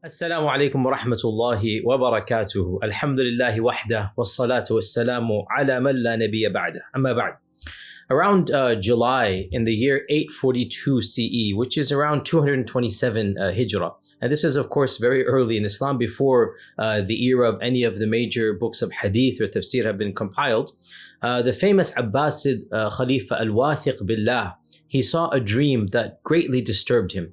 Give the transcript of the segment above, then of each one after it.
السلام عليكم ورحمة الله وبركاته. الحمد لله وحده والصلاة والسلام على من لا نبي بعده. أما بعد. Around July in the year 842 CE, which is around 227 Hijrah. And this is, of course, very early in Islam, before the era of any of the major books of Hadith or Tafsir have been compiled. The famous Abbasid Khalifa al-Wathiq Billah, he saw a dream that greatly disturbed him.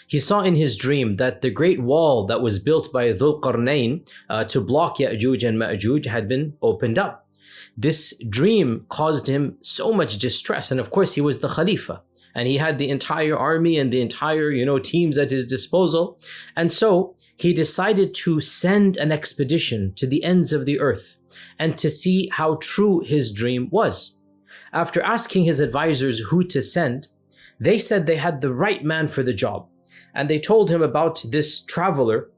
He saw in his dream that the great wall that was built by al-Qarnayn to block Yajuj and Majuj had been opened up. This dream caused him so much distress, and of course he was the Khalifa, and he had the entire army and the entire teams at his disposal. And so he decided to send an expedition to the ends of the earth and to see how true his dream was. After asking his advisors who to send, they said they had the right man for the job. And they told him about this traveler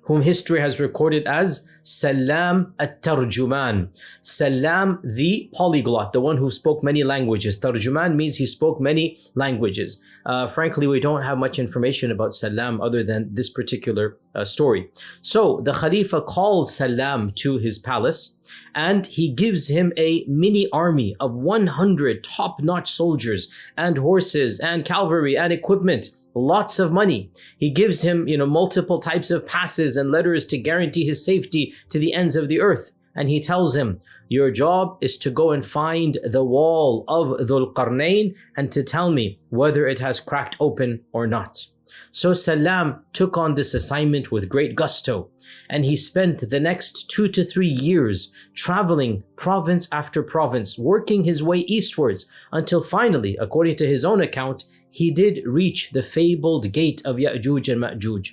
whom history has recorded as Sallam at-Tarjuman. Sallam, the polyglot, the one who spoke many languages. Tarjuman means he spoke many languages. Frankly, we don't have much information about Sallam other than this particular story. So the Khalifa calls Sallam to his palace, and he gives him a mini army of 100 top-notch soldiers and horses and cavalry and equipment. Lots of money. He gives him, multiple types of passes and letters to guarantee his safety to the ends of the earth. And he tells him, your job is to go and find the wall of al-Qarnayn and to tell me whether it has cracked open or not. So Sallam took on this assignment with great gusto, and he spent the next 2 to 3 years traveling province after province, working his way eastwards until finally, according to his own account, he did reach the fabled gate of Yajuj and Majuj.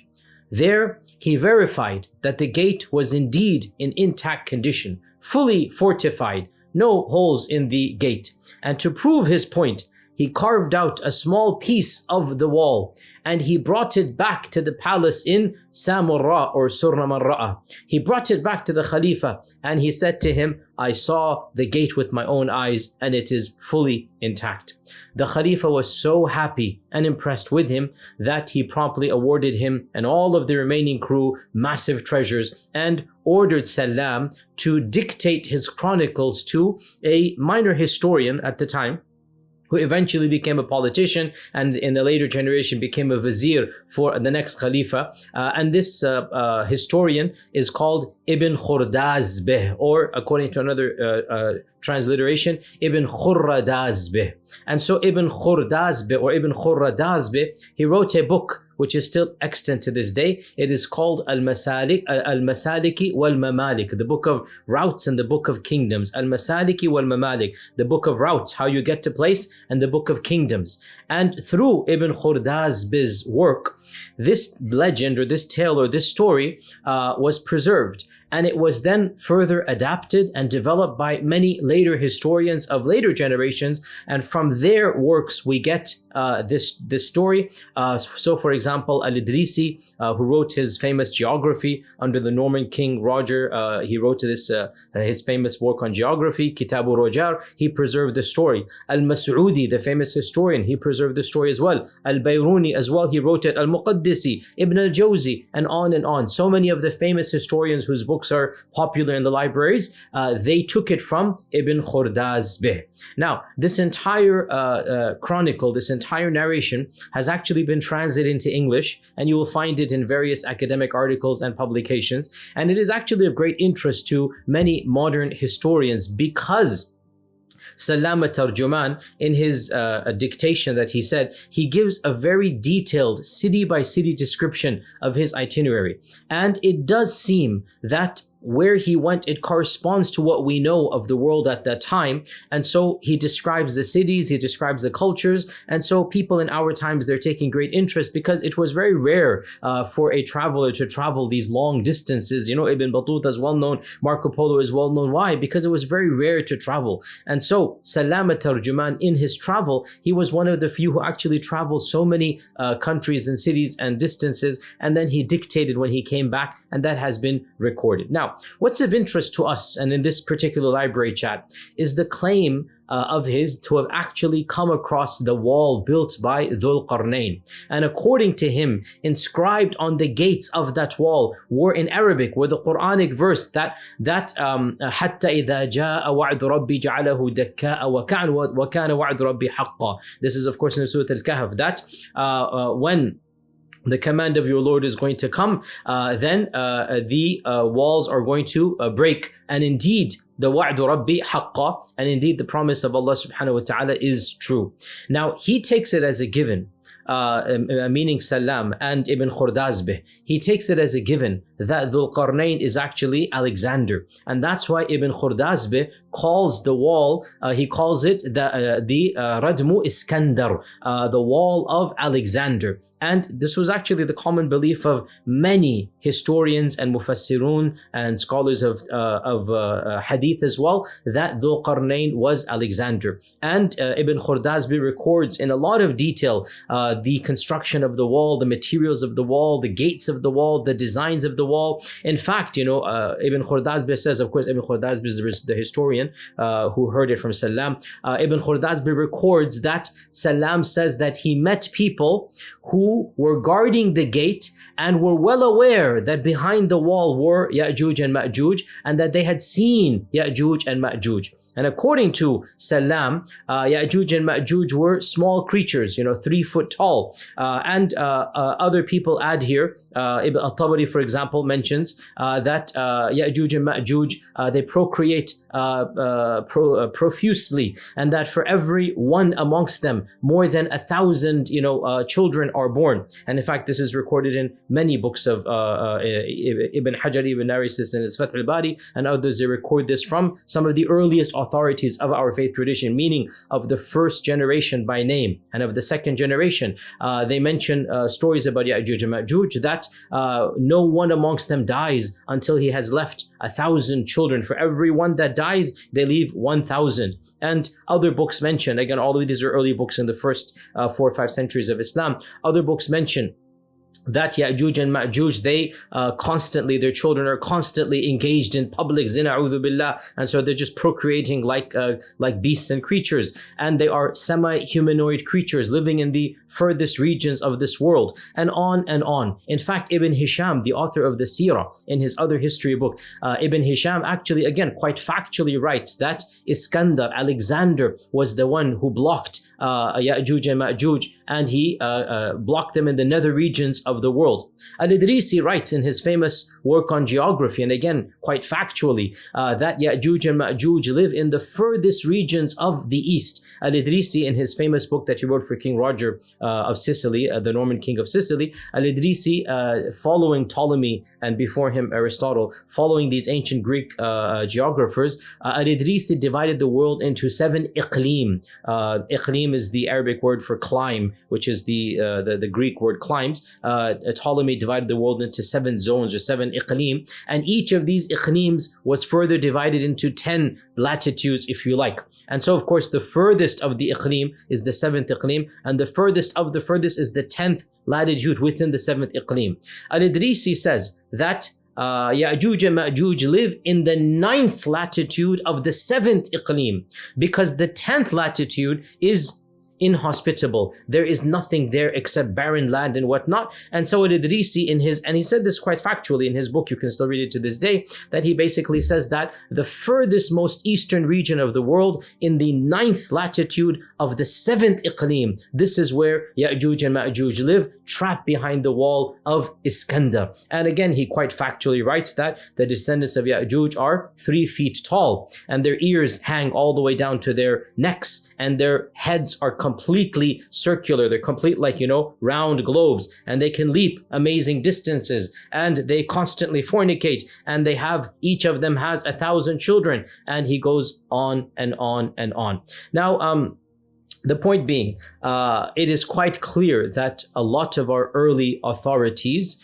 There, he verified that the gate was indeed in intact condition, fully fortified, no holes in the gate. And to prove his point, he carved out a small piece of the wall and he brought it back to the palace in Samurra or Surnamarra'a. He brought it back to the Khalifa and he said to him, I saw the gate with my own eyes and it is fully intact. The Khalifa was so happy and impressed with him that he promptly awarded him and all of the remaining crew massive treasures and ordered Sallam to dictate his chronicles to a minor historian at the time, who eventually became a politician and in a later generation became a vizier for the next Khalifa. And this historian is called Ibn Khurdazbeh, or according to another transliteration, Ibn Khurradazbeh. And so Ibn Khurdazbeh or Ibn Khurradazbeh, he wrote a book which is still extant to this day. It is called Al-Masaliki wal-Mamalik, the book of routes and the book of kingdoms. Al-Masaliki wal-Mamalik, the book of routes, how you get to place, and the book of kingdoms. And through Ibn Khurdazbeh's work, this legend or this tale or this story was preserved. And it was then further adapted and developed by many later historians of later generations. And from their works, we get this story. So for example, Al-Idrisi, who wrote his famous geography under the Norman king Roger, he wrote this his famous work on geography, Kitabu Rojar, he preserved the story. Al-Mas'udi, the famous historian, he preserved the story as well. Al-Bayruni as well, he wrote it. Al-Muqaddisi, Ibn al-Jawzi, and on and on. So many of the famous historians whose books are popular in the libraries, they took it from Ibn Khurdazbeh. Now, this entire chronicle, this entire narration has actually been translated into English, and you will find it in various academic articles and publications. And it is actually of great interest to many modern historians because Sallam at-Tarjuman, in his dictation that he said, he gives a very detailed city-by-city description of his itinerary. And it does seem that where he went, it corresponds to what we know of the world at that time. And so he describes the cities, he describes the cultures. And so people in our times, they're taking great interest because it was very rare for a traveler to travel these long distances. Ibn Battuta is well known, Marco Polo is well known. Why? Because it was very rare to travel. And so Sallam at-Tarjuman, in his travel, he was one of the few who actually traveled so many countries and cities and distances. And then he dictated when he came back, and that has been recorded. Now, Now, what's of interest to us, and in this particular library chat, is the claim of his to have actually come across the wall built by al-Qarnayn. And according to him, inscribed on the gates of that wall were in Arabic, were the Quranic verse that حَتَّى إِذَا جَاءَ وَعْدُ رَبِّي جَعَلَهُ دَكَّاءَ وَكَانَ وَعْدُ رَبِّي حَقًّا. This is of course in Surah Al-Kahf, that when the command of your Lord is going to come, then the walls are going to break. And indeed, the wa'du rabbi haqqa, and indeed the promise of Allah subhanahu wa ta'ala is true. Now, he takes it as a given, meaning Sallam and Ibn Khordazbeh. He takes it as a given that Dhul Qarnayn is actually Alexander. And that's why Ibn Khordazbeh calls the wall, he calls it the Radmu Iskandar, the wall of Alexander. And this was actually the common belief of many historians and mufassirun and scholars of hadith as well, that Dhul Qarnayn was Alexander. And Ibn Khordazbeh records in a lot of detail the construction of the wall, the materials of the wall, the gates of the wall, the designs of the wall. In fact, Ibn Khordazbeh says, of course, Ibn Khordazbeh is the historian who heard it from Sallam. Ibn Khordazbeh records that Sallam says that he met people who were guarding the gate and were well aware that behind the wall were Yajuj and Majuj, and that they had seen Yajuj and Majuj. And according to Sallam, Yajuj and Majuj were small creatures, 3 foot tall. And other people add here, Ibn al-Tabari, for example, mentions that Yajuj and Majuj, they procreate profusely, and that for every one amongst them, more than 1,000, children are born. And in fact, this is recorded in many books of Ibn Hajar, even narrates this in his Fath al-Bari, and others. They record this from some of the earliest authorities of our faith tradition, meaning of the first generation by name and of the second generation. They mention stories about Ya'juj and Ma'juj, that no one amongst them dies until he has left 1,000 children. For every one that dies, they leave 1,000. And other books mention, again, all of these are early books in the first 4 or 5 centuries of Islam. Other books mention that Ya'juj and Ma'juj, they constantly, their children are constantly engaged in public zina, a'udhu billah, and so they're just procreating like beasts and creatures, and they are semi-humanoid creatures living in the furthest regions of this world, and on and on. In fact, Ibn Hisham, the author of the Seerah, in his other history book, Ibn Hisham actually, again, quite factually writes that Iskandar, Alexander, was the one who blocked Ya'juj and Ma'juj, and he blocked them in the nether regions of the world. Al-Idrisi writes in his famous work on geography, and again quite factually, that Ya'juj and Ma'juj live in the furthest regions of the east. Al-Idrisi, in his famous book that he wrote for King Roger of Sicily, the Norman king of Sicily, Al-Idrisi, following Ptolemy and before him Aristotle, following these ancient Greek geographers, Al-Idrisi divided the world into 7 iqlim. Iqlim is the Arabic word for climb, which is the Greek word climbs. Ptolemy divided the world into 7 zones, or 7 iqlim, and each of these iqlims was further divided into 10 latitudes, if you like. And so, of course, the furthest of the iqlim is the 7th iqlim, and the furthest of the furthest is the 10th latitude within the 7th iqlim. Al-Idrisi says that Ya'juj and Ma'juj live in the 9th latitude of the 7th iqlim, because the 10th latitude is inhospitable. There is nothing there except barren land and whatnot. And so Al-Idrisi and he said this quite factually in his book, you can still read it to this day, that he basically says that the furthest most eastern region of the world, in the 9th latitude of the 7th iqlim, this is where Ya'juj and Ma'juj live, trapped behind the wall of Iskandar. And again, he quite factually writes that the descendants of Ya'juj are 3 feet tall, and their ears hang all the way down to their necks, and their heads are completely circular. They're complete, round globes, and they can leap amazing distances, and they constantly fornicate, and each of them has 1,000 children, and he goes on and on and on. Now, the point being, it is quite clear that a lot of our early authorities,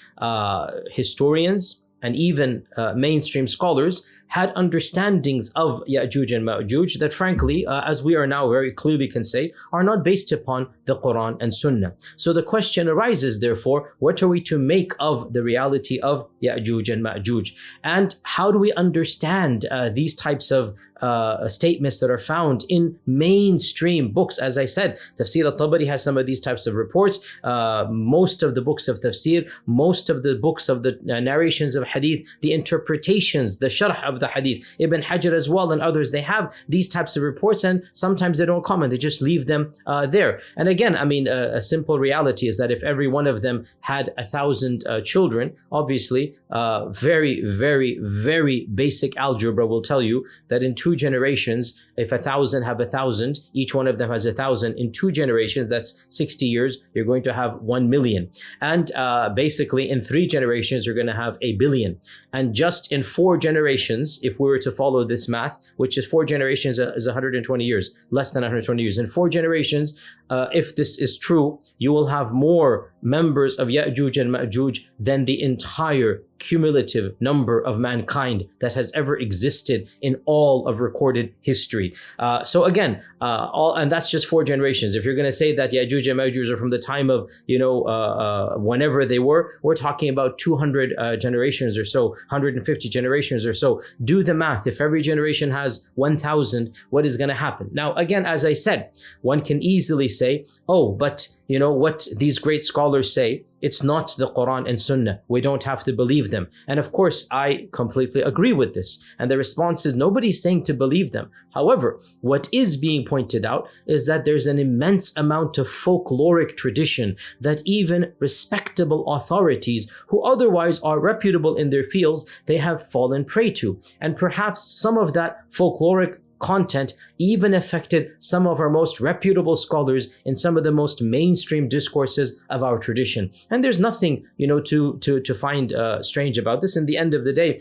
historians, and even mainstream scholars had understandings of Yajuj and Majuj that frankly, as we are now very clearly can say, are not based upon the Quran and Sunnah. So the question arises, therefore, what are we to make of the reality of Yajuj and Majuj? And how do we understand these types of statements that are found in mainstream books? As I said, Tafsir al-Tabari has some of these types of reports. Most of the books of tafsir, most of the books of the narrations of hadith, the interpretations, the sharh of the hadith, Ibn Hajar as well and others, they have these types of reports, and sometimes they don't comment, they just leave them there. And again, I mean, a simple reality is that if every one of them had 1,000 children, obviously, very, very, very basic algebra will tell you that in 2 generations, if 1,000 have 1,000, each one of them has 1,000. In 2 generations, that's 60 years, you're going to have 1 million. And basically, in 3 generations, you're going to have 1 billion. And just in 4 generations, if we were to follow this math, which is 4 generations is 120 years, less than 120 years. In 4 generations, if this is true, you will have more members of Ya'juj and Ma'juj than the entire cumulative number of mankind that has ever existed in all of recorded history. So again, and that's just 4 generations. If you're going to say that Ya'juj and Ma'juj are from the time of, whenever they were, we're talking about 200 generations or so, 150 generations or so. Do the math. If every generation has 1,000, what is going to happen? Now, again, as I said, one can easily say, oh, but what these great scholars say, it's not the Quran and Sunnah. We don't have to believe them. And of course, I completely agree with this. And the response is nobody's saying to believe them. However, what is being pointed out is that there's an immense amount of folkloric tradition that even respectable authorities who otherwise are reputable in their fields, they have fallen prey to. And perhaps some of that folkloric content even affected some of our most reputable scholars in some of the most mainstream discourses of our tradition. And there's nothing, to find strange about this. In the end of the day,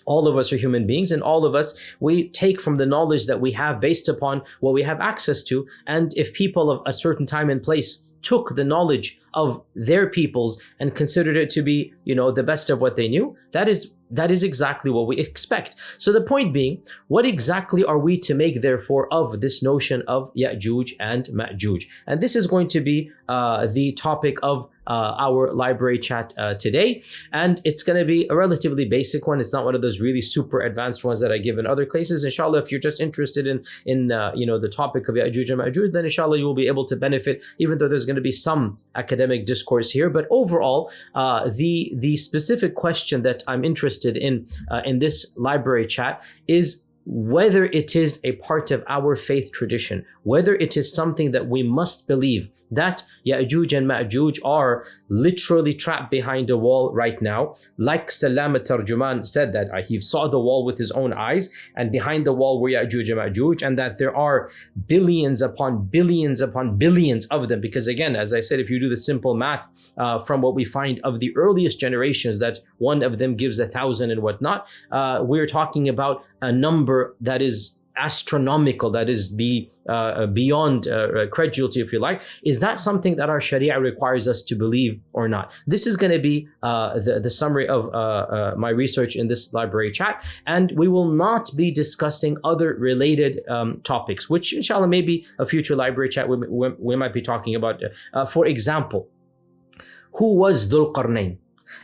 all of us are human beings, and all of us, we take from the knowledge that we have based upon what we have access to. And if people of a certain time and place took the knowledge of their peoples and considered it to be, the best of what they knew, that is exactly what we expect. So the point being, what exactly are we to make, therefore, of this notion of Ya'juj and Ma'juj? And this is going to be the topic of our library chat today. And it's going to be a relatively basic one. It's not one of those really super advanced ones that I give in other places. Inshallah, if you're just interested in the topic of Ya'juj and Ma'juj, then inshallah you will be able to benefit, even though there's going to be some academic discourse here. But overall, the specific question that I'm interested in this library chat is whether it is a part of our faith tradition, whether it is something that we must believe that Ya'juj and Ma'juj are literally trapped behind a wall right now. Like Sallam al-Tarjuman said that he saw the wall with his own eyes, and behind the wall were Ya'juj and Ma'juj, and that there are billions upon billions upon billions of them. Because again, as I said, if you do the simple math from what we find of the earliest generations, that one of them gives 1,000 and whatnot, we're talking about a number that is astronomical, that is the beyond credulity, if you like. Is that something that our Sharia requires us to believe or not? This is going to be the summary of my research in this library chat, and we will not be discussing other related topics, which inshallah maybe a future library chat we might be talking about. For example, who was Dhul Qarnayn?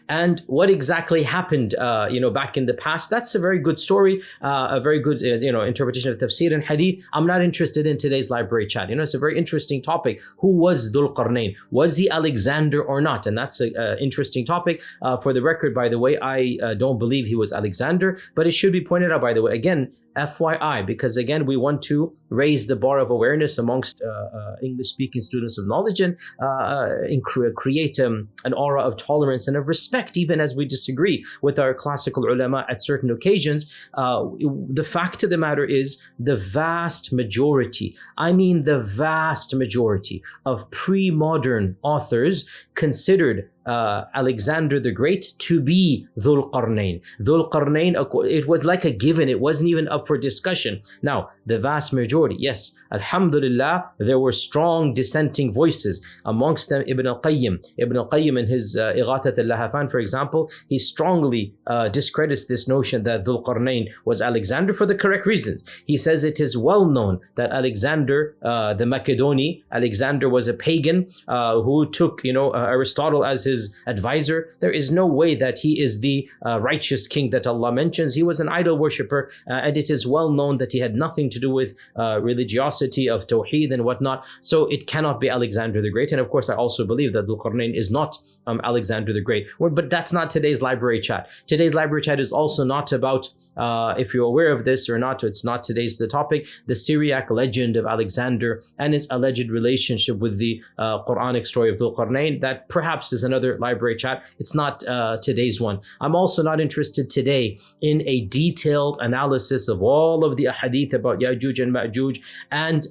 And what exactly happened, back in the past? That's a very good story, a very good, interpretation of tafsir and hadith. I'm not interested in today's library chat. It's a very interesting topic. Who was Dhul Qarnayn? Was he Alexander or not? And that's an interesting topic. For the record, by the way, I don't believe he was Alexander, but it should be pointed out, by the way, again, FYI, because again, we want to raise the bar of awareness amongst English-speaking students of knowledge and create an aura of tolerance and of respect, even as we disagree with our classical ulama at certain occasions. The fact of the matter is, the vast majority, the vast majority of pre-modern authors considered Alexander the Great to be Dhul Qarnayn. Dhul Qarnayn, it was like a given. It wasn't even up for discussion. Now, the vast majority, yes, alhamdulillah, there were strong dissenting voices. Amongst them, Ibn al-Qayyim. Ibn al-Qayyim in his Ighathat al-Lahafan, for example, he strongly discredits this notion that Dhul Qarnayn was Alexander for the correct reasons. He says it is well known that Alexander, the Macedoni, Alexander was a pagan who took, Aristotle as his advisor. There is no way that he is the righteous king that Allah mentions. He was an idol worshipper, and it is well known that he had nothing to do with religiosity of Tawheed and whatnot. So it cannot be Alexander the Great. And of course, I also believe that Dhul Qarnayn is not Alexander the Great. But that's not today's library chat. Today's library chat is also not about, if you're aware of this or not, it's not today's the topic, the Syriac legend of Alexander and its alleged relationship with the Quranic story of Dhul Qarnayn. That perhaps is another library chat. It's not today's one. I'm also not interested today in a detailed analysis of all of the ahadith about Yajuj and Majuj and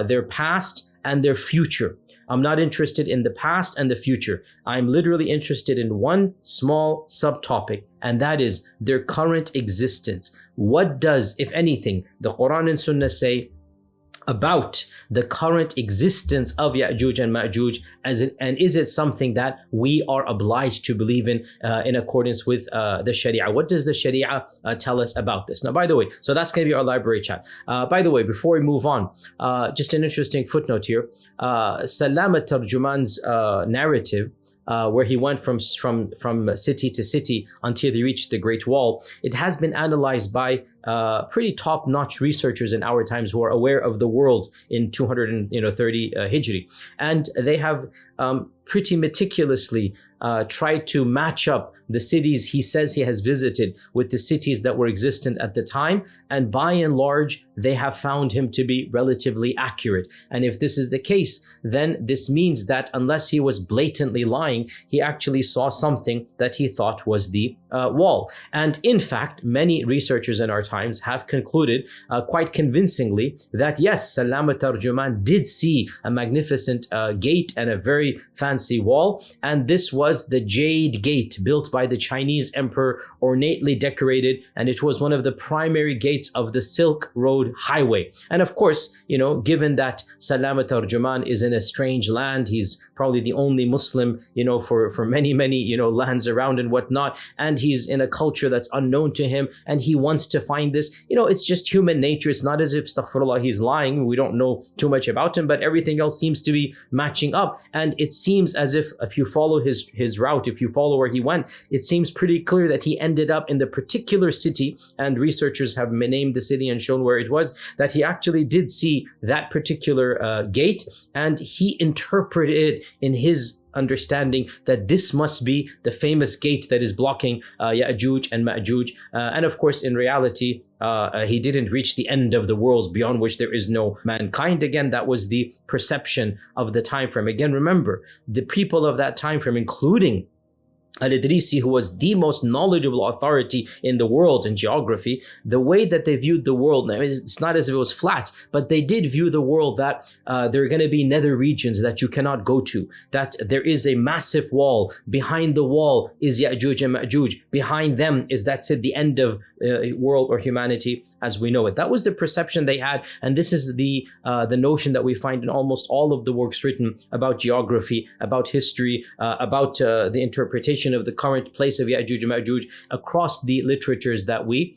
their past and their future. I'm not interested in the past and the future. I'm literally interested in one small subtopic, and that is their current existence. What does, if anything, the Quran and Sunnah say about the current existence of Ya'juj and Ma'juj, and is it something that we are obliged to believe in accordance with the Sharia? What does the Sharia tell us about this? Now, by the way, so that's going to be our library chat. By the way, before we move on, just an interesting footnote here. Sallam al-Tarjuman's narrative, where he went from city to city until he reached the Great Wall, it has been analyzed by pretty top-notch researchers in our times who are aware of the world in 230 Hijri. And they have pretty meticulously tried to match up the cities he says he has visited with the cities that were existent at the time. And by and large, they have found him to be relatively accurate. And if this is the case, then this means that unless he was blatantly lying, he actually saw something that he thought was the wall. And in fact, many researchers in our times have concluded quite convincingly that yes, Sallam al-Tarjuman did see a magnificent gate and a very fancy wall. And this was the Jade Gate built by the Chinese emperor, ornately decorated, and it was one of the primary gates of the Silk Road Highway. And of course, given that Sallam al-Tarjuman is in a strange land, he's probably the only Muslim, for many, lands around and whatnot, and he's in a culture that's unknown to him, and he wants to find this. It's just human nature. It's not as if, astaghfirullah, he's lying. We don't know too much about him, but everything else seems to be matching up. And it seems as if you follow his route, if you follow where he went, it seems pretty clear that he ended up in the particular city, and researchers have named the city and shown where it was, that he actually did see that particular gate, and he interpreted it in his understanding that this must be the famous gate that is blocking Ya'juj and Ma'juj. And of course, in reality, he didn't reach the end of the worlds beyond which there is no mankind. Again, that was the perception of the time frame. Again, remember, the people of that time frame, including Al-Idrisi, who was the most knowledgeable authority in the world in geography, the way that they viewed the world, it's not as if it was flat, but they did view the world that there are going to be nether regions that you cannot go to, that there is a massive wall. Behind the wall is Ya'juj and Ma'juj. Behind them is, that's it, the end of world or humanity as we know it. That was the perception they had, and this is the notion that we find in almost all of the works written about geography, about history, about the interpretation of the current place of Ya'juj and Ma'juj across the literatures that we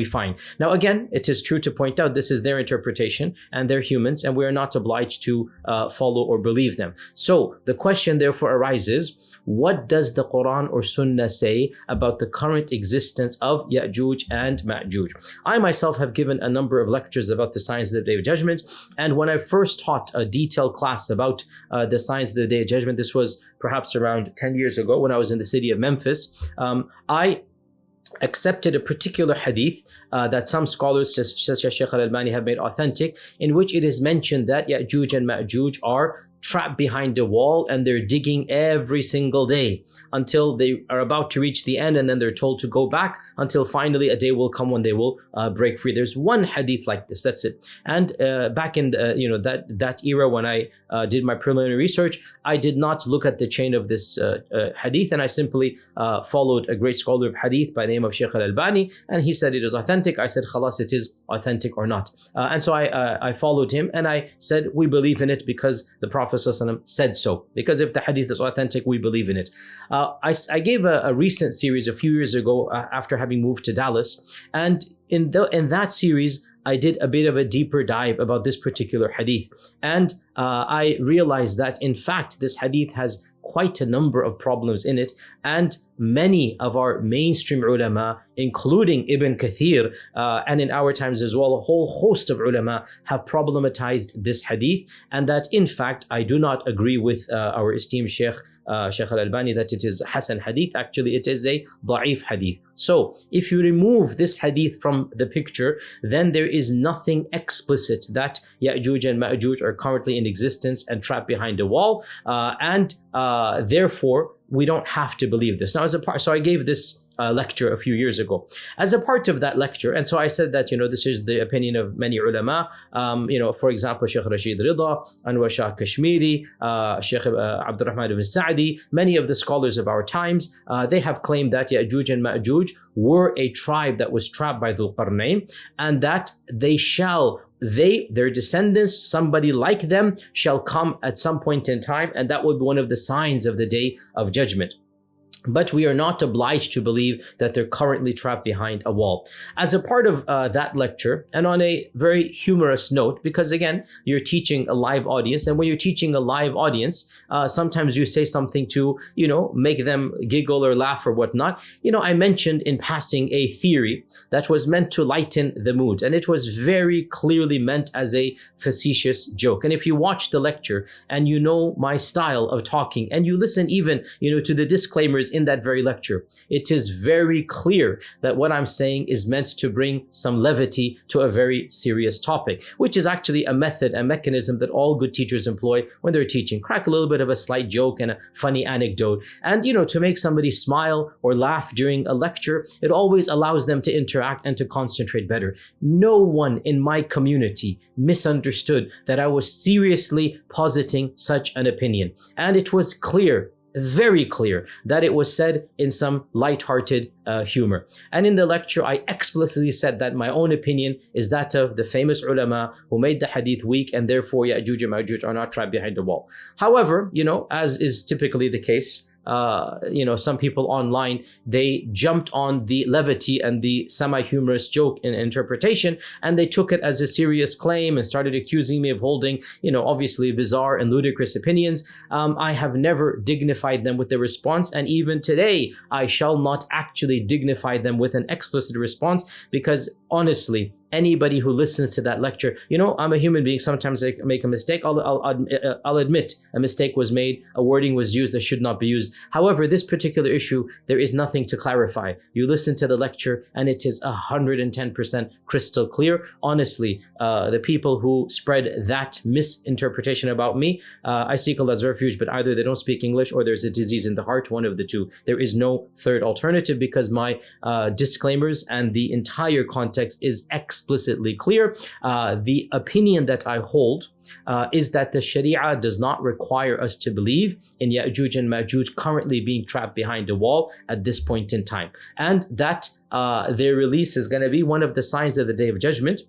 find. Now, again, it is true to point out this is their interpretation, and they're humans, and we are not obliged to follow or believe them. So the question therefore arises: what does the Quran or Sunnah say about the current existence of Ya'juj and Ma'juj? I myself have given a number of lectures about the signs of the Day of Judgment, and when I first taught a detailed class about the signs of the Day of Judgment, this was perhaps around 10 years ago when I was in the city of Memphis, I accepted a particular hadith that some scholars, such as Shaykh al-Albani, have made authentic, in which it is mentioned that Ya'juj and Ma'juj are trapped behind a wall and they're digging every single day until they are about to reach the end, and then they're told to go back until finally a day will come when they will break free. There's one hadith like this, that's it. And back in the, that era when I did my preliminary research, I did not look at the chain of this hadith, and I simply followed a great scholar of hadith by the name of Shaykh al-Albani, and he said it is authentic. I said, khalas, it is authentic or not. And so I followed him, and I said, we believe in it because the Prophet ﷺ said so. Because if the hadith is authentic, we believe in it. I gave a recent series a few years ago after having moved to Dallas, and in that series, I did a bit of a deeper dive about this particular hadith. And I realized that, in fact, this hadith has quite a number of problems in it, and many of our mainstream ulama, including Ibn Kathir, and in our times as well, a whole host of ulama have problematized this hadith, and that in fact I do not agree with our esteemed Shaykh al-Albani that it is Hasan hadith. Actually, it is a da'if hadith. So if you remove this hadith from the picture, then there is nothing explicit that Ya'juj and Ma'juj are currently in existence and trapped behind a wall, and therefore we don't have to believe this. Now, so I gave this lecture a few years ago. As a part of that lecture, and so I said that, this is the opinion of many ulama, for example, Shaykh Rashid Rida, Anwar Shah Kashmiri, Shaykh Abdurrahman ibn Sa'di, many of the scholars of our times, they have claimed that Ya'juj and Ma'juj were a tribe that was trapped by the al-Qarnayn, and that their descendants, somebody like them, shall come at some point in time, and that will be one of the signs of the Day of Judgment. But we are not obliged to believe that they're currently trapped behind a wall. As a part of that lecture, and on a very humorous note, because again, you're teaching a live audience, and when you're teaching a live audience, sometimes you say something to, make them giggle or laugh or whatnot. I mentioned in passing a theory that was meant to lighten the mood, and it was very clearly meant as a facetious joke. And if you watch the lecture and you know my style of talking, and you listen even, to the disclaimers in that very lecture, it is very clear that what I'm saying is meant to bring some levity to a very serious topic, which is actually a method, a mechanism that all good teachers employ when they're teaching. Crack a little bit of a slight joke and a funny anecdote. And, to make somebody smile or laugh during a lecture, it always allows them to interact and to concentrate better. No one in my community misunderstood that I was seriously positing such an opinion. And it was clear, very clear, that it was said in some light-hearted humor. And in the lecture, I explicitly said that my own opinion is that of the famous ulama who made the hadith weak, and therefore Ya'juj and Ma'juj are not trapped behind the wall. However, as is typically the case, some people online, they jumped on the levity and the semi-humorous joke in interpretation, and they took it as a serious claim and started accusing me of holding, obviously bizarre and ludicrous opinions. I have never dignified them with the response, and even today, I shall not actually dignify them with an explicit response, because honestly, anybody who listens to that lecture, I'm a human being. Sometimes I make a mistake. I'll admit a mistake was made. A wording was used that should not be used. However, this particular issue, there is nothing to clarify. You listen to the lecture and it is 110% crystal clear. Honestly, the people who spread that misinterpretation about me, I seek Allah's refuge, but either they don't speak English or there's a disease in the heart, one of the two. There is no third alternative, because my disclaimers and the entire context is explicitly clear. The opinion that I hold is that the Sharia does not require us to believe in Ya'juj and Ma'juj currently being trapped behind a wall at this point in time, and that their release is going to be one of the signs of the Day of Judgment.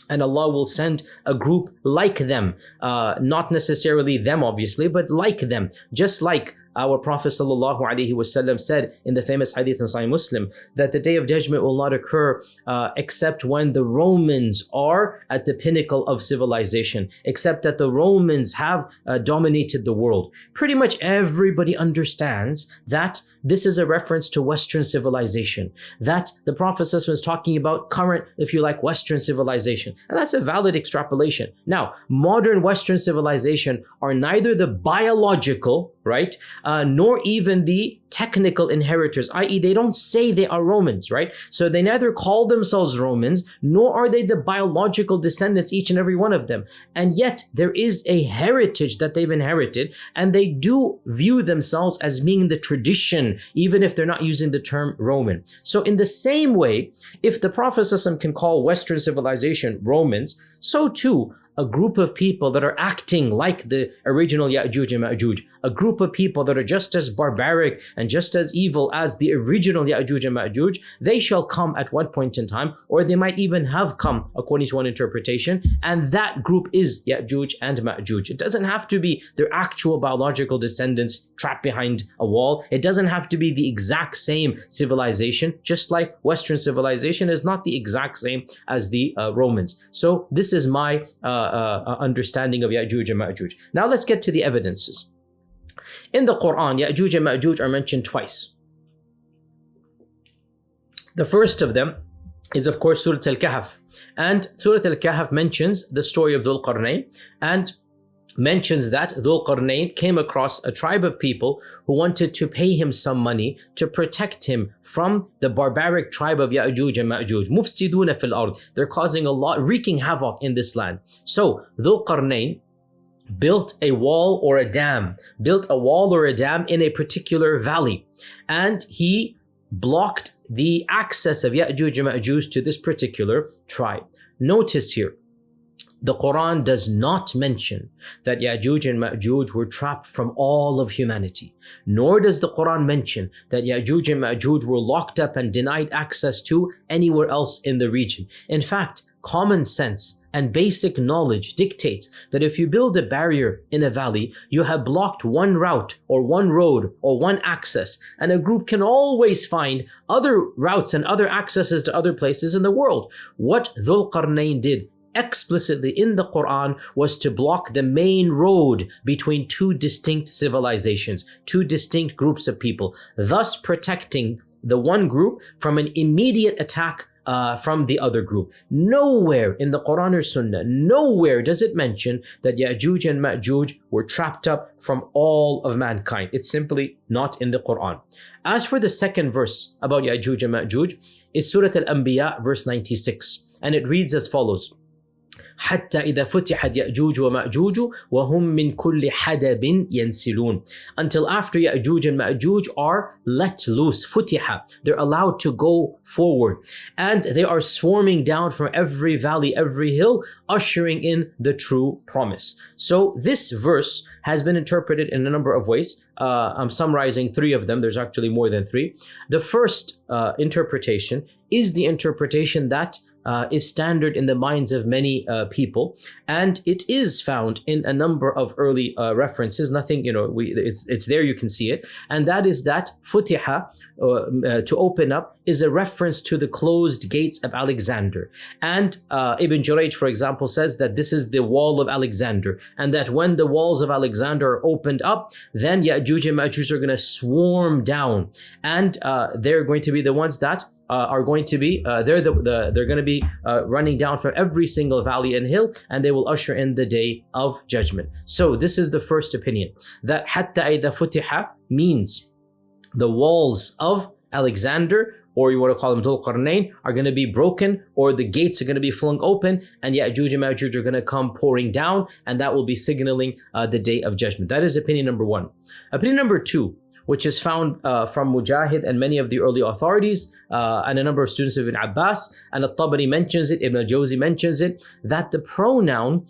And Allah will send a group like them, not necessarily them obviously, but like them, just like our Prophet ﷺ said in the famous hadith in Sahih Muslim, that the Day of Judgment will not occur except when the Romans are at the pinnacle of civilization, except that the Romans have dominated the world. Pretty much everybody understands that this is a reference to Western civilization, that the Prophet ﷺ is talking about current, if you like, Western civilization. And that's a valid extrapolation. Now, modern Western civilization are neither the biological, right, nor even the technical inheritors, i.e. they don't say they are Romans, right? So they neither call themselves Romans, nor are they the biological descendants, each and every one of them. And yet there is a heritage that they've inherited, and they do view themselves as being the tradition, even if they're not using the term Roman. So in the same way, if the Prophet ﷺ can call Western civilization Romans, so too a group of people that are acting like the original Ya'juj and Ma'juj, a group of people that are just as barbaric and just as evil as the original Ya'juj and Ma'juj, they shall come at one point in time, or they might even have come according to one interpretation, and that group is Ya'juj and Ma'juj. It doesn't have to be their actual biological descendants trapped behind a wall. It doesn't have to be the exact same civilization, just like Western civilization is not the exact same as the Romans. So this is my understanding of Ya'juj and Ma'juj. Now let's get to the evidences. In the Quran, Ya'juj and Ma'juj are mentioned twice. The first of them is, of course, Surah Al-Kahf. And Surah Al-Kahf mentions the story of al-Qarnayn, and mentions that al-Qarnayn came across a tribe of people who wanted to pay him some money to protect him from the barbaric tribe of Ya'juj and Ma'juj. Mufsiduna fil ard. They're causing a lot, wreaking havoc in this land. So al-Qarnayn built a wall or a dam, in a particular valley, and he blocked the access of Ya'juj and Ma'juj to this particular tribe. Notice here, the Quran does not mention that Ya'juj and Ma'juj were trapped from all of humanity. Nor does the Quran mention that Ya'juj and Ma'juj were locked up and denied access to anywhere else in the region. In fact, common sense and basic knowledge dictates that if you build a barrier in a valley, you have blocked one route or one road or one access, and a group can always find other routes and other accesses to other places in the world. What al-Qarnayn did explicitly in the Quran was to block the main road between two distinct civilizations, two distinct groups of people, thus protecting the one group from an immediate attack from the other group. Nowhere in the Quran or Sunnah, nowhere does it mention that Ya'juj and Ma'juj were trapped up from all of mankind. It's simply not in the Quran. As for the second verse about Ya'juj and Ma'juj, is Surah Al-Anbiya verse 96, and it reads as follows: حتى إذا فتحت يأجوج ومأجوج وهم من كل حدب ينسلون. Until after Ya'juj and Ma'juj are let loose, futiha, they're allowed to go forward, and they are swarming down from every valley, every hill, ushering in the true promise. So this verse has been interpreted in a number of ways. I'm summarizing three of them. There's actually more than three. The first interpretation is the interpretation that is standard in the minds of many people, and it is found in a number of early references. Nothing, it's there, you can see it, and that is that futiha, to open up, is a reference to the closed gates of Alexander. And Ibn Jurayj, for example, says that this is the wall of Alexander, and that when the walls of Alexander are opened up, then Ya'juj and Ma'juj are going to swarm down, and they're going to be the ones that are going to be they're going to be running down from every single valley and hill, and they will usher in the day of judgment. So this is the first opinion, that hatta idha futiha means the walls of Alexander, or you want to call them al-Qarnayn, are going to be broken, or the gates are going to be flung open, and Ya'juj and Ma'juj are going to come pouring down, and that will be signaling the day of judgment. That is opinion number one. Opinion number two, which is found from Mujahid and many of the early authorities, and a number of students of Ibn Abbas, and al-Tabari mentions it, Ibn al-Jawzi mentions it, that the pronoun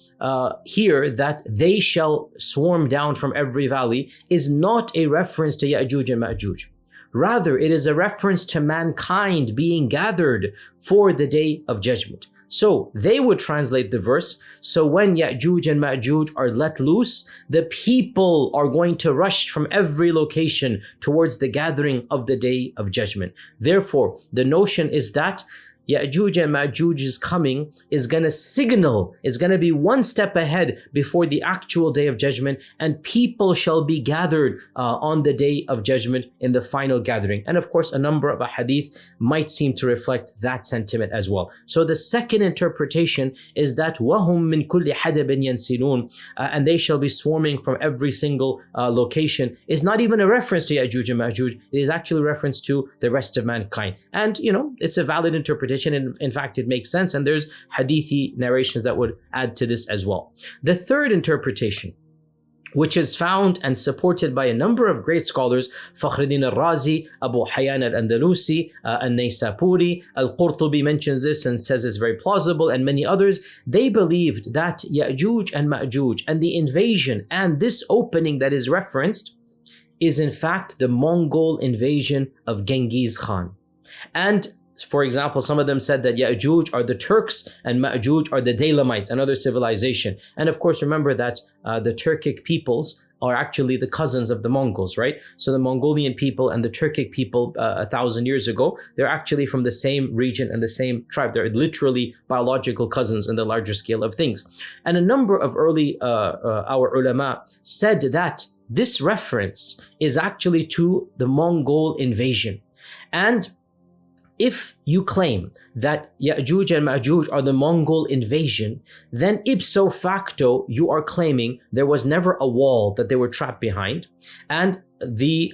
here, that they shall swarm down from every valley, is not a reference to Ya'juj and Ma'juj. Rather, it is a reference to mankind being gathered for the day of judgment. So they would translate the verse, so when Ya'juj and Ma'juj are let loose, the people are going to rush from every location towards the gathering of the day of judgment. Therefore, the notion is that Yajuj and Majuj's coming is going to signal, is going to be one step ahead before the actual day of judgment, and people shall be gathered on the day of judgment in the final gathering. And of course, a number of hadith might seem to reflect that sentiment as well. So the second interpretation is that وَهُمْ مِنْ كُلِّ حَدَبٍ يَنْسِلُونَ, and they shall be swarming from every single location, is not even a reference to Yajuj and Majuj. It is actually a reference to the rest of mankind. And it's a valid interpretation. And in fact, it makes sense. And there's hadithi narrations that would add to this as well. The third interpretation, which is found and supported by a number of great scholars, Fakhruddin al-Razi, Abu Hayyan al-Andalusi, al-Naysapuri, al-Qurtubi mentions this and says it's very plausible, and many others. They believed that Ya'juj and Ma'juj and the invasion and this opening that is referenced is in fact the Mongol invasion of Genghis Khan. And for example, some of them said that Ya'juj are the Turks and Ma'juj are the Daylamites, another civilization. And of course, remember that the Turkic peoples are actually the cousins of the Mongols, right? So the Mongolian people and the Turkic people 1,000 years ago, they're actually from the same region and the same tribe. They're literally biological cousins in the larger scale of things. And a number of early our ulama said that this reference is actually to the Mongol invasion. And if you claim that Ya'juj and Ma'juj are the Mongol invasion, then ipso facto, you are claiming there was never a wall that they were trapped behind. And the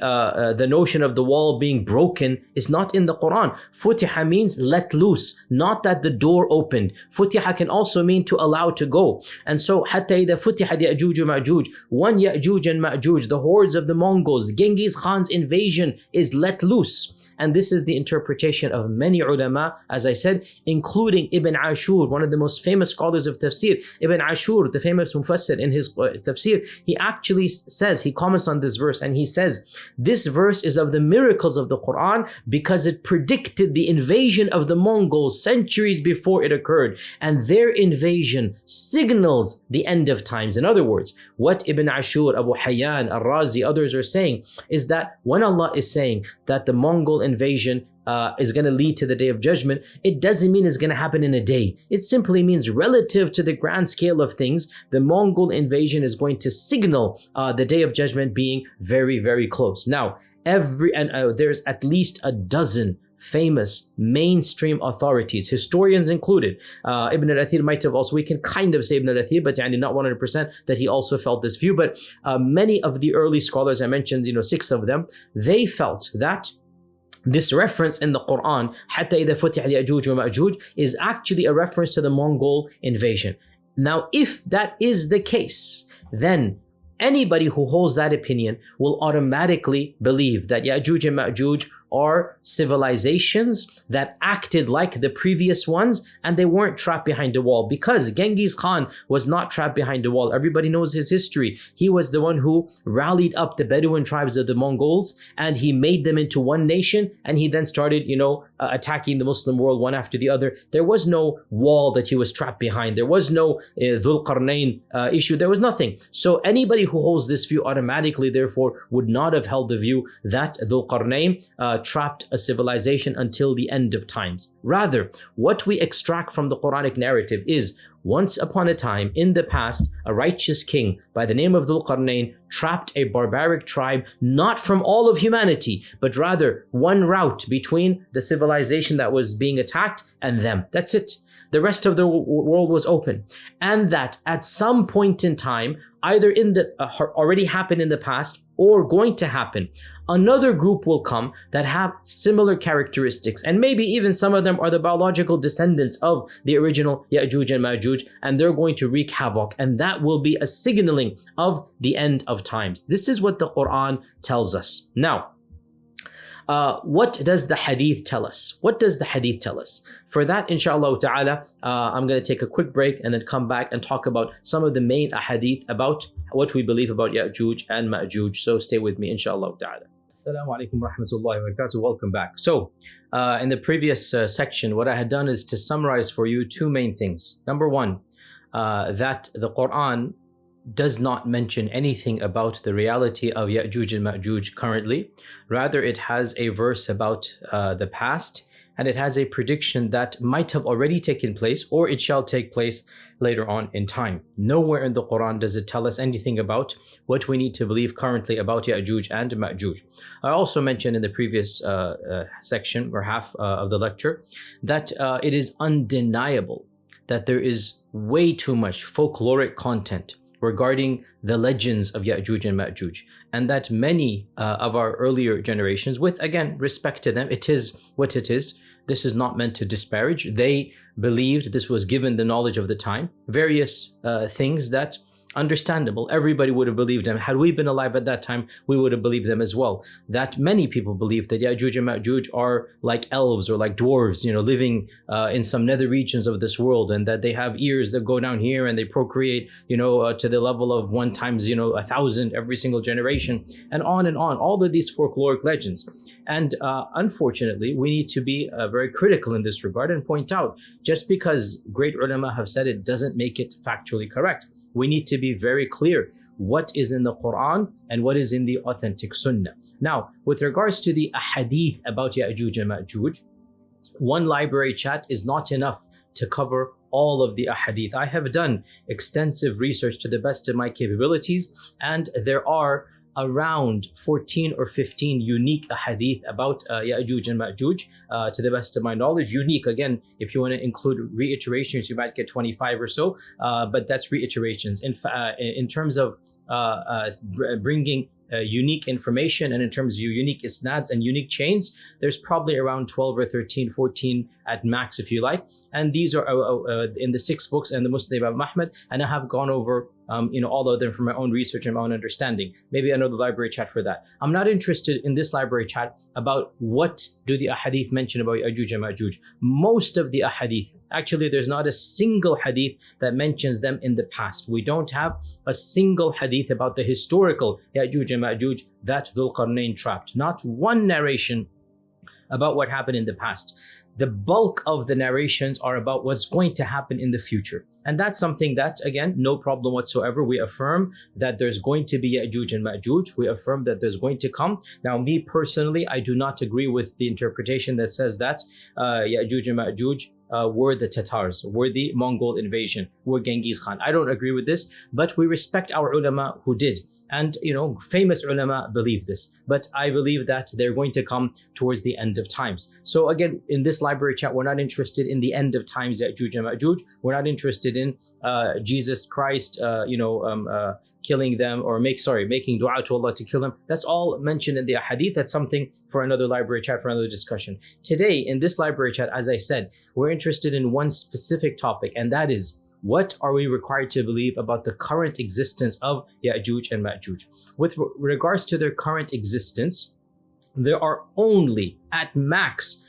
notion of the wall being broken is not in the Quran. Futiha means let loose, not that the door opened. Futiha can also mean to allow to go. And so, حتى إذا فتحت يأجوج ومأجوج, one Ya'juj and Ma'juj, the hordes of the Mongols, Genghis Khan's invasion is let loose. And this is the interpretation of many ulama, as I said, including Ibn Ashur, one of the most famous scholars of tafsir. Ibn Ashur, the famous mufassir, in his tafsir, he actually says, he comments on this verse and he says, this verse is of the miracles of the Quran because it predicted the invasion of the Mongols centuries before it occurred. And their invasion signals the end of times. In other words, what Ibn Ashur, Abu Hayyan, al-Razi, others are saying is that when Allah is saying that the Mongol invasion is going to lead to the day of judgment, it doesn't mean it's going to happen in a day. It simply means relative to the grand scale of things, the Mongol invasion is going to signal the day of judgment being very, very close. Now, there's at least a dozen famous mainstream authorities, historians included. Ibn al-Athir might have also, we can kind of say Ibn al-Athir, but not 100% that he also felt this view. But many of the early scholars, I mentioned 6 of them, they felt that this reference in the Quran, حَتَّى إِذَا فُتِحَ يَأْجُوجُ وَمَأْجُوجُ, is actually a reference to the Mongol invasion. Now, if that is the case, then anybody who holds that opinion will automatically believe that Ya'juj and Ma'juj are civilizations that acted like the previous ones and they weren't trapped behind a wall, because Genghis Khan was not trapped behind a wall. Everybody knows his history. He was the one who rallied up the Bedouin tribes of the Mongols and he made them into one nation, and he then started, attacking the Muslim world one after the other. There was no wall that he was trapped behind. There was no al-Qarnayn issue. There was nothing. So anybody who holds this view automatically, therefore, would not have held the view that al-Qarnayn trapped a civilization until the end of times. Rather, what we extract from the Quranic narrative is, once upon a time in the past, a righteous king by the name of al-Qarnayn trapped a barbaric tribe, not from all of humanity, but rather one route between the civilization that was being attacked and them. That's it. The rest of the world was open. And that at some point in time, either in the already happened in the past or going to happen, another group will come that have similar characteristics, and maybe even some of them are the biological descendants of the original Ya'juj and Ma'juj, and they're going to wreak havoc, and that will be a signaling of the end of times. This is what the Quran tells us. Now, what does the Hadith tell us? What does the Hadith tell us? For that, inshallah ta'ala, I'm going to take a quick break and then come back and talk about some of the main Hadith about what we believe about Ya'juj and Ma'juj. So stay with me, inshallah ta'ala. Assalamu alaikum wa rahmatullahi wa barakatuh. Welcome back. So, in the previous section, what I had done is to summarize for you 2 main things. Number 1, that the Quran does not mention anything about the reality of Ya'juj and Ma'juj currently. Rather, it has a verse about the past, and it has a prediction that might have already taken place or it shall take place later on in time. Nowhere in the Quran does it tell us anything about what we need to believe currently about Yajuj and Majuj. I also mentioned in the previous section or half of the lecture that it is undeniable that there is way too much folkloric content regarding the legends of Yajuj and Majuj, and that many of our earlier generations, with again respect to them, it is what it is. This is not meant to disparage. They believed, this was given the knowledge of the time, various things that understandable, everybody would have believed them. Had we been alive at that time, we would have believed them as well. That many people believe that Yajuj and Majuj are like elves or like dwarves, living in some nether regions of this world, and that they have ears that go down here and they procreate, to the level of 1 times, 1,000 every single generation, and on and on. All of these folkloric legends. And unfortunately, we need to be very critical in this regard and point out, just because great ulama have said it doesn't make it factually correct. We need to be very clear what is in the Quran and what is in the authentic Sunnah. Now, with regards to the ahadith about Ya'juj and Ma'juj, one library chat is not enough to cover all of the ahadith. I have done extensive research to the best of my capabilities, and there are around 14 or 15 unique ahadith about Ya'juj and Ma'juj, to the best of my knowledge. Unique, again, if you want to include reiterations, you might get 25 or so, but that's reiterations. In terms of bringing unique information, and in terms of unique isnads and unique chains, there's probably around 12 or 13, 14 at max, if you like. And these are in the 6 books and the Musnad of Ahmad, and I have gone over all of them from my own research and my own understanding. Maybe another library chat for that. I'm not interested in this library chat about what do the ahadith mention about Ya'juj and Ma'juj. Most of the ahadith, actually there's not a single hadith that mentions them in the past. We don't have a single hadith about the historical Ya'juj and Ma'juj that al-Qarnayn trapped. Not one narration about what happened in the past. The bulk of the narrations are about what's going to happen in the future. And that's something that, again, no problem whatsoever. We affirm that there's going to be Ya'juj and Ma'juj. We affirm that there's going to come. Now, me personally, I do not agree with the interpretation that says that Ya'juj and Ma'juj were the Tatars, were the Mongol invasion, were Genghis Khan. I don't agree with this, but we respect our ulama who did. And, famous ulama believe this. But I believe that they're going to come towards the end of times. So again, in this library chat, we're not interested in the end of times, Ya'juj and Ma'juj. We're not interested in Jesus Christ, killing them, or making dua to Allah to kill them. That's all mentioned in the hadith. That's something for another library chat, for another discussion. Today, in this library chat, as I said, we're interested in one specific topic, and that is, what are we required to believe about the current existence of Ya'juj and Ma'juj? With regards to their current existence, there are only, at max,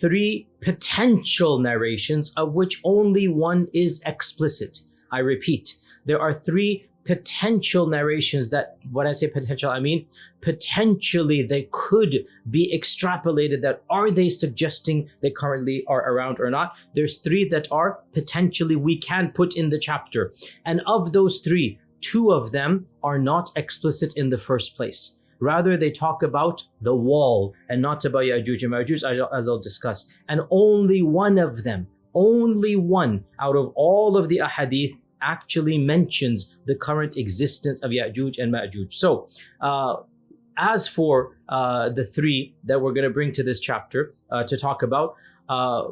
3 potential narrations, of which only one is explicit. I repeat, there are 3 potential narrations that, when I say potential, I mean potentially they could be extrapolated. That are they suggesting they currently are around or not? There's 3 that are potentially we can put in the chapter. And of those 3, 2 of them are not explicit in the first place. Rather, they talk about the wall and not about Ya'juj and Ma'juj, as I'll discuss. And only one of them, only one out of all of the ahadith actually mentions the current existence of Ya'juj and Ma'juj. So, as for the 3 that we're going to bring to this chapter to talk about,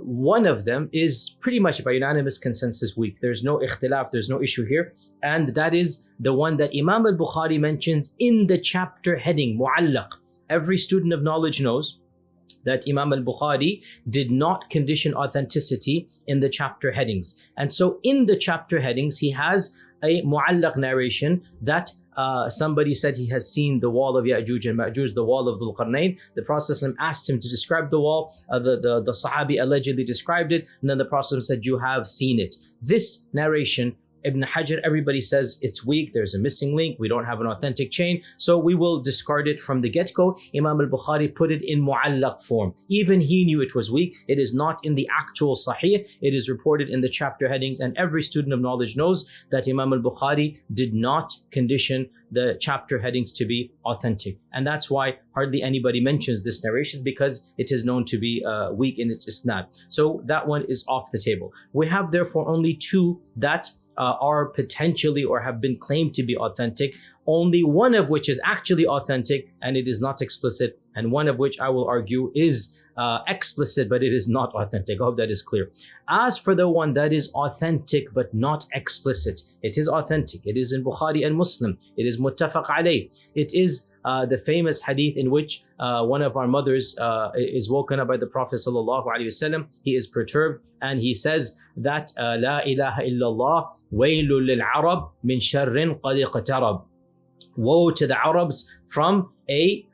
one of them is pretty much by unanimous consensus weak. There's no ikhtilaf, there's no issue here. And that is the one that Imam al-Bukhari mentions in the chapter heading, mu'allaq. Every student of knowledge knows that Imam al-Bukhari did not condition authenticity in the chapter headings. And so in the chapter headings, he has a mu'allaq narration that somebody said he has seen the wall of Ya'juj and Ma'juj, the wall of al-Qarnayn. The Prophet asked him to describe the wall. The Sahabi allegedly described it, and then the Prophet said, you have seen it. This narration Ibn Hajar, everybody says it's weak, there's a missing link, we don't have an authentic chain, so we will discard it from the get-go. Imam al-Bukhari put it in mu'allaq form. Even he knew it was weak. It is not in the actual Sahih. It is reported in the chapter headings, and every student of knowledge knows that Imam al-Bukhari did not condition the chapter headings to be authentic. And that's why hardly anybody mentions this narration, because it is known to be weak in its isnad. So that one is off the table. We have therefore only two that are potentially or have been claimed to be authentic, only one of which is actually authentic and it is not explicit, and one of which I will argue is explicit but it is not authentic. I hope that is clear. As for the one that is authentic but not explicit, it is authentic. It is in Bukhari and Muslim. It is muttafaq alayh. It is the famous hadith in which one of our mothers is woken up by the Prophet sallallahu alaihi wasallam. He is perturbed and he says that La ilaha illallah waylul lil Arab min sharrin qad iqtarab. Woe to the Arabs from a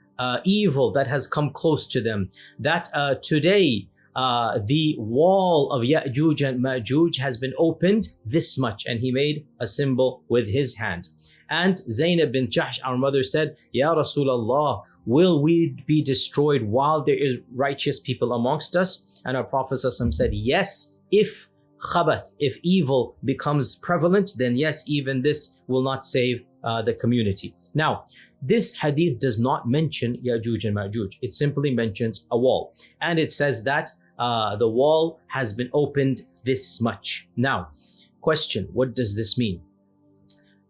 evil that has come close to them. That today the wall of Yajuj and Majuj has been opened this much, and he made a symbol with his hand. And Zainab bin Jahsh, our mother, said, Ya Rasulullah, will we be destroyed while there is righteous people amongst us? And our Prophet ﷺ said, yes, if khabath, if evil becomes prevalent, then yes, even this will not save the community. Now, this hadith does not mention Yajuj and Majuj. It simply mentions a wall. And it says that the wall has been opened this much. Now, question, what does this mean?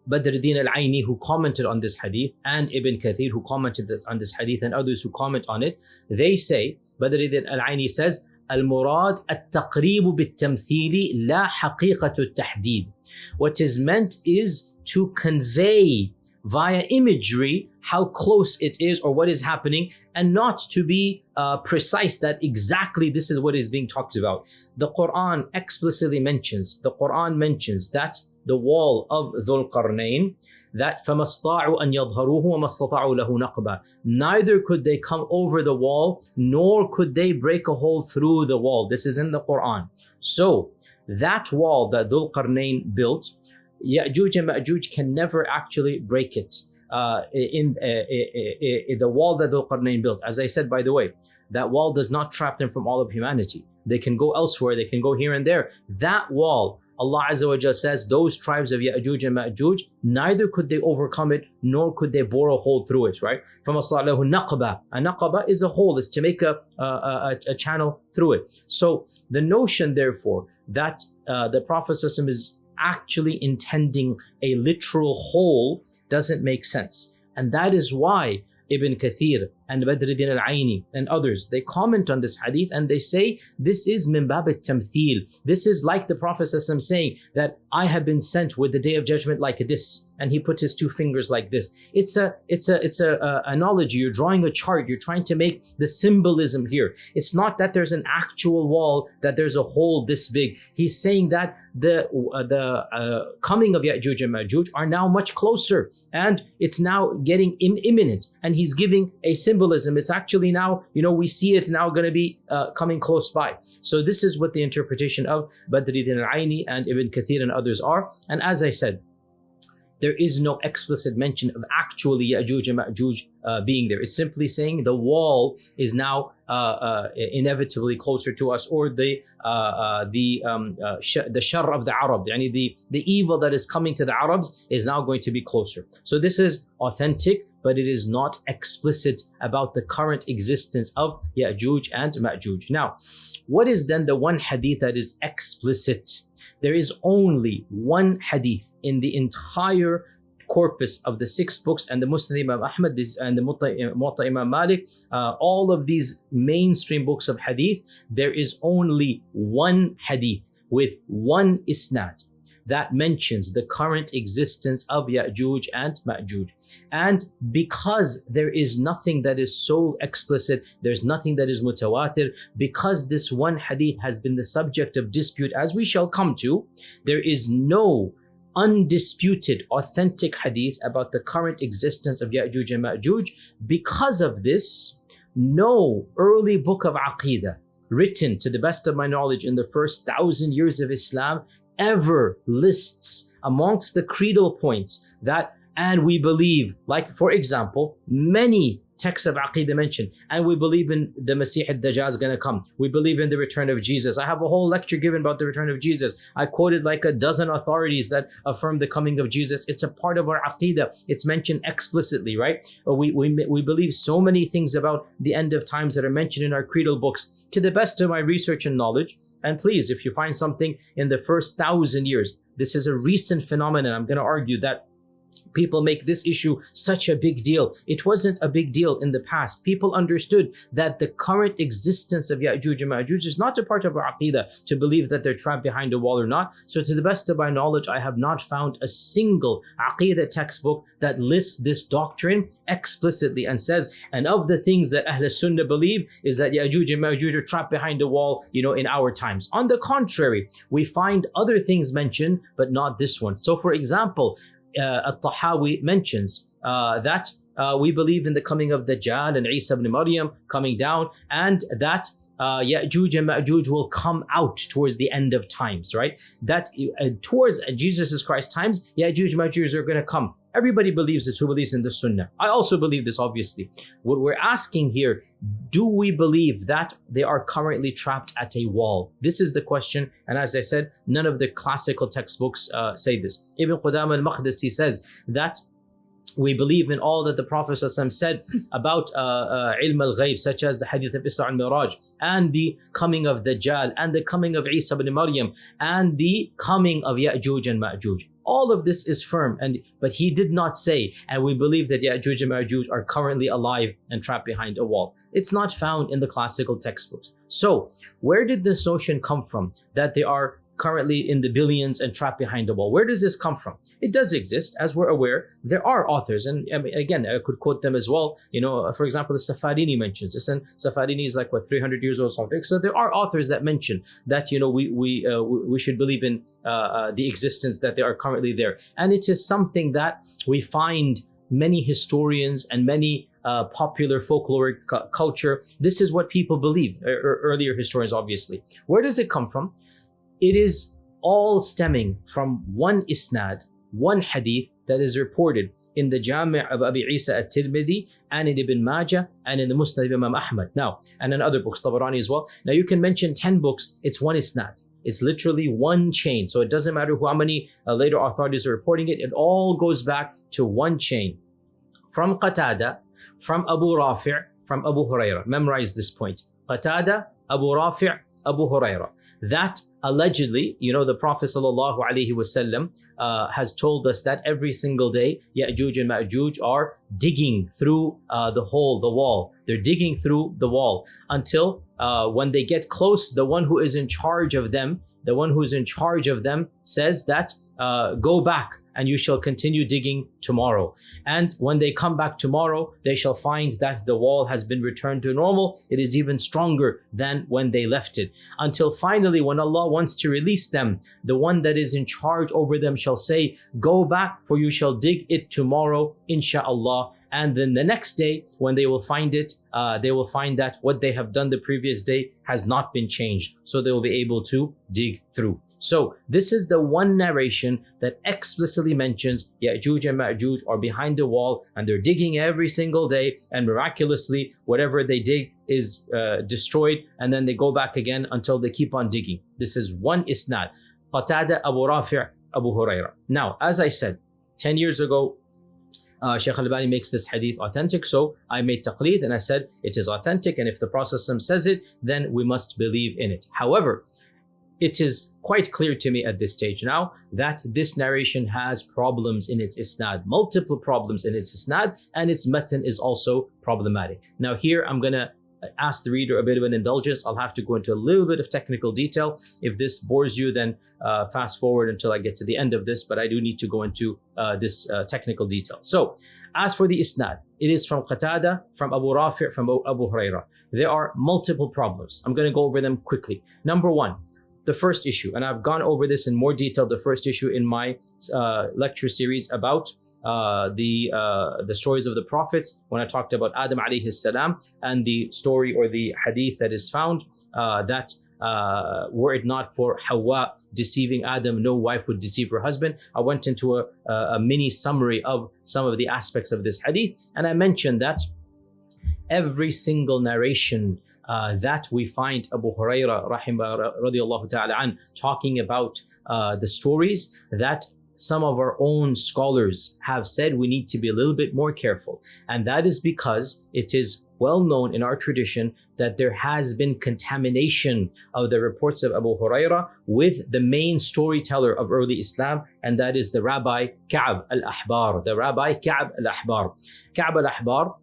Badruddin al-Aini, who commented on this hadith, and Ibn Kathir, who commented on this hadith, and others who comment on it, they say, Badruddin al-Aini says, Al-Murad at-taqreebu bit-tamthili la haqiqatu at-tahdid. What is meant is to convey via imagery how close it is or what is happening, and not to be precise that exactly this is what is being talked about. The Quran explicitly mentions, that the wall of al-Qarnayn, that فَمَسْطَاعُوا أَنْ يَظْهَرُوهُ وَمَسْتَطَعُوا لَهُ نَقْبًا. Neither could they come over the wall, nor could they break a hole through the wall. This is in the Quran. So that wall that al-Qarnayn built, Ya'juj and Ma'juj can never actually break it. The wall that al-Qarnayn built, as I said, by the way, that wall does not trap them from all of humanity. They can go elsewhere, they can go here and there. That wall, Allah Azza wa Jalla says, those tribes of Ya'juj and Ma'juj, neither could they overcome it, nor could they bore a hole through it, right? فَمَصْلَعْ لَهُ نَقْبًا. A naqaba is a hole, is to make a channel through it. So the notion, therefore, that the Prophet ﷺ is actually intending a literal hole doesn't make sense. And that is why Ibn Kathir and Badruddin al-Aini and others, they comment on this hadith and they say this is min bab al-tamthil. This is like the Prophet ﷺ saying that I have been sent with the Day of Judgment like this, and he put his two fingers like this. It's a analogy. You're drawing a chart. You're trying to make the symbolism here. It's not that there's an actual wall, that there's a hole this big. He's saying that the coming of Ya'juj and Ma'juj are now much closer, and it's now getting imminent. And he's giving a symbolism. It's actually now, we see it now going to be coming close by. So this is what the interpretation of Badruddin al-Aini and Ibn Kathir and others are. And as I said, there is no explicit mention of actually Ya'juj and Ma'juj being there. It's simply saying the wall is now inevitably closer to us, or the shar of the Arab, the evil that is coming to the Arabs is now going to be closer. So this is authentic, but it is not explicit about the current existence of Ya'juj and Ma'juj. Now, what is then the one hadith that is explicit? There is only one hadith in the entire corpus of the 6 books and the Musnad Imam Ahmad and the Muwatta Imam Malik, all of these mainstream books of hadith, there is only one hadith with one isnad that mentions the current existence of Ya'juj and Ma'juj. And because there is nothing that is so explicit, there's nothing that is mutawatir, because this one hadith has been the subject of dispute, as we shall come to, there is no undisputed, authentic hadith about the current existence of Ya'juj and Ma'juj. Because of this, no early book of Aqeedah written, to the best of my knowledge, in the first 1,000 years of Islam, ever lists amongst the creedal points that, and we believe, like for example, many texts of Aqidah mention, and we believe in the Masih al-Dajjal is going to come. We believe in the return of Jesus. I have a whole lecture given about the return of Jesus. I quoted like a dozen authorities that affirm the coming of Jesus. It's a part of our Aqidah. It's mentioned explicitly, right? We believe so many things about the end of times that are mentioned in our creedal books to the best of my research and knowledge. And please, if you find something in the first 1,000 years, this is a recent phenomenon. I'm going to argue that people make this issue such a big deal. It wasn't a big deal in the past. People understood that the current existence of Yajuj and Majuj is not a part of our Aqidah to believe that they're trapped behind a wall or not. So to the best of my knowledge, I have not found a single Aqidah textbook that lists this doctrine explicitly and says, and of the things that Ahl Sunnah believe is that Yajuj and Majuj are trapped behind a wall, in our times. On the contrary, we find other things mentioned, but not this one. So for example, Al-Tahawi mentions that we believe in the coming of Dajjal and Isa ibn Maryam coming down, and that Ya'juj and Ma'juj will come out towards the end of times, right? That towards Jesus Christ's times, Ya'juj and Ma'juj are going to come. Everybody believes this who believes in the Sunnah. I also believe this, obviously. What we're asking here, do we believe that they are currently trapped at a wall? This is the question. And as I said, none of the classical textbooks say this. Ibn Qudama al-Maqdisi says that we believe in all that the Prophet ﷺ said about ilm al-ghayb, such as the Hadith of Isra al-Miraj, and the coming of Dajjal, and the coming of Isa ibn Maryam, and the coming of Ya'juj and Ma'juj. All of this is firm, but he did not say, and we believe that Ya'juj and Ma'juj are currently alive and trapped behind a wall. It's not found in the classical textbooks. So where did this notion come from that they are currently in the billions and trapped behind the wall? Where does this come from? It does exist, as we're aware. There are authors, and again, I could quote them as well. For example, the Safarini mentions this, and Safarini is like 300 years old or something. So there are authors that mention that we should believe in the existence that they are currently there, and it is something that we find many historians and many popular folkloric culture. This is what people believe. Earlier historians, obviously. Where does it come from? It is all stemming from one isnad, one hadith that is reported in the Jami' of Abi Isa at-Tirmidhi and in Ibn Majah and in the Musnad of Imam Ahmad. Now, and in other books, Tabarani as well. Now you can mention 10 books, it's one isnad. It's literally one chain. So it doesn't matter how many later authorities are reporting it. It all goes back to one chain. From Qatada, from Abu Rafi', from Abu Hurairah. Memorize this point. Qatada, Abu Rafi', Abu Hurairah. That allegedly, the Prophet ﷺ has told us that every single day, Ya'juj and Ma'juj are digging through the wall. They're digging through the wall until when they get close, the one who is in charge of them, says that, go back and you shall continue digging tomorrow. And when they come back tomorrow, they shall find that the wall has been returned to normal. It is even stronger than when they left it. Until finally, when Allah wants to release them, the one that is in charge over them shall say, go back, for you shall dig it tomorrow, insha'Allah. And then the next day, when they will find it, they will find that what they have done the previous day has not been changed. So they will be able to dig through. So this is the one narration that explicitly mentions Ya'juj and Ma'juj are behind the wall and they're digging every single day, and miraculously whatever they dig is destroyed, and then they go back again until they keep on digging. This is one isnad. Qatada, Abu Rafi', Abu Hurairah. Now, as I said, 10 years ago, Shaykh al-Albani makes this hadith authentic, so I made taqleed and I said it is authentic, and if the Prophet says it, then we must believe in it. However, it is quite clear to me at this stage now that this narration has problems in its isnad, multiple problems in its isnad, and its matan is also problematic. Now here I'm going to ask the reader a bit of an indulgence. I'll have to go into a little bit of technical detail. If this bores you, then fast forward until I get to the end of this, but I do need to go into this technical detail. So as for the isnad, it is from Qatada, from Abu Rafi', from Abu Hurairah. There are multiple problems. I'm going to go over them quickly. Number one, the first issue, and I've gone over this in more detail, the first issue in my lecture series about the stories of the prophets, when I talked about Adam alayhi salam and the story or the hadith that is found that were it not for Hawa deceiving Adam, no wife would deceive her husband. I went into a mini summary of some of the aspects of this hadith, and I mentioned that every single narration that we find Abu Hurairah radiallahu ta'ala an talking about the stories that some of our own scholars have said we need to be a little bit more careful. And that is because it is well known in our tradition that there has been contamination of the reports of Abu Hurairah with the main storyteller of early Islam, and that is the Rabbi Ka'b al-Ahbar. The Rabbi Ka'b al-Ahbar. Ka'b al-Ahbar,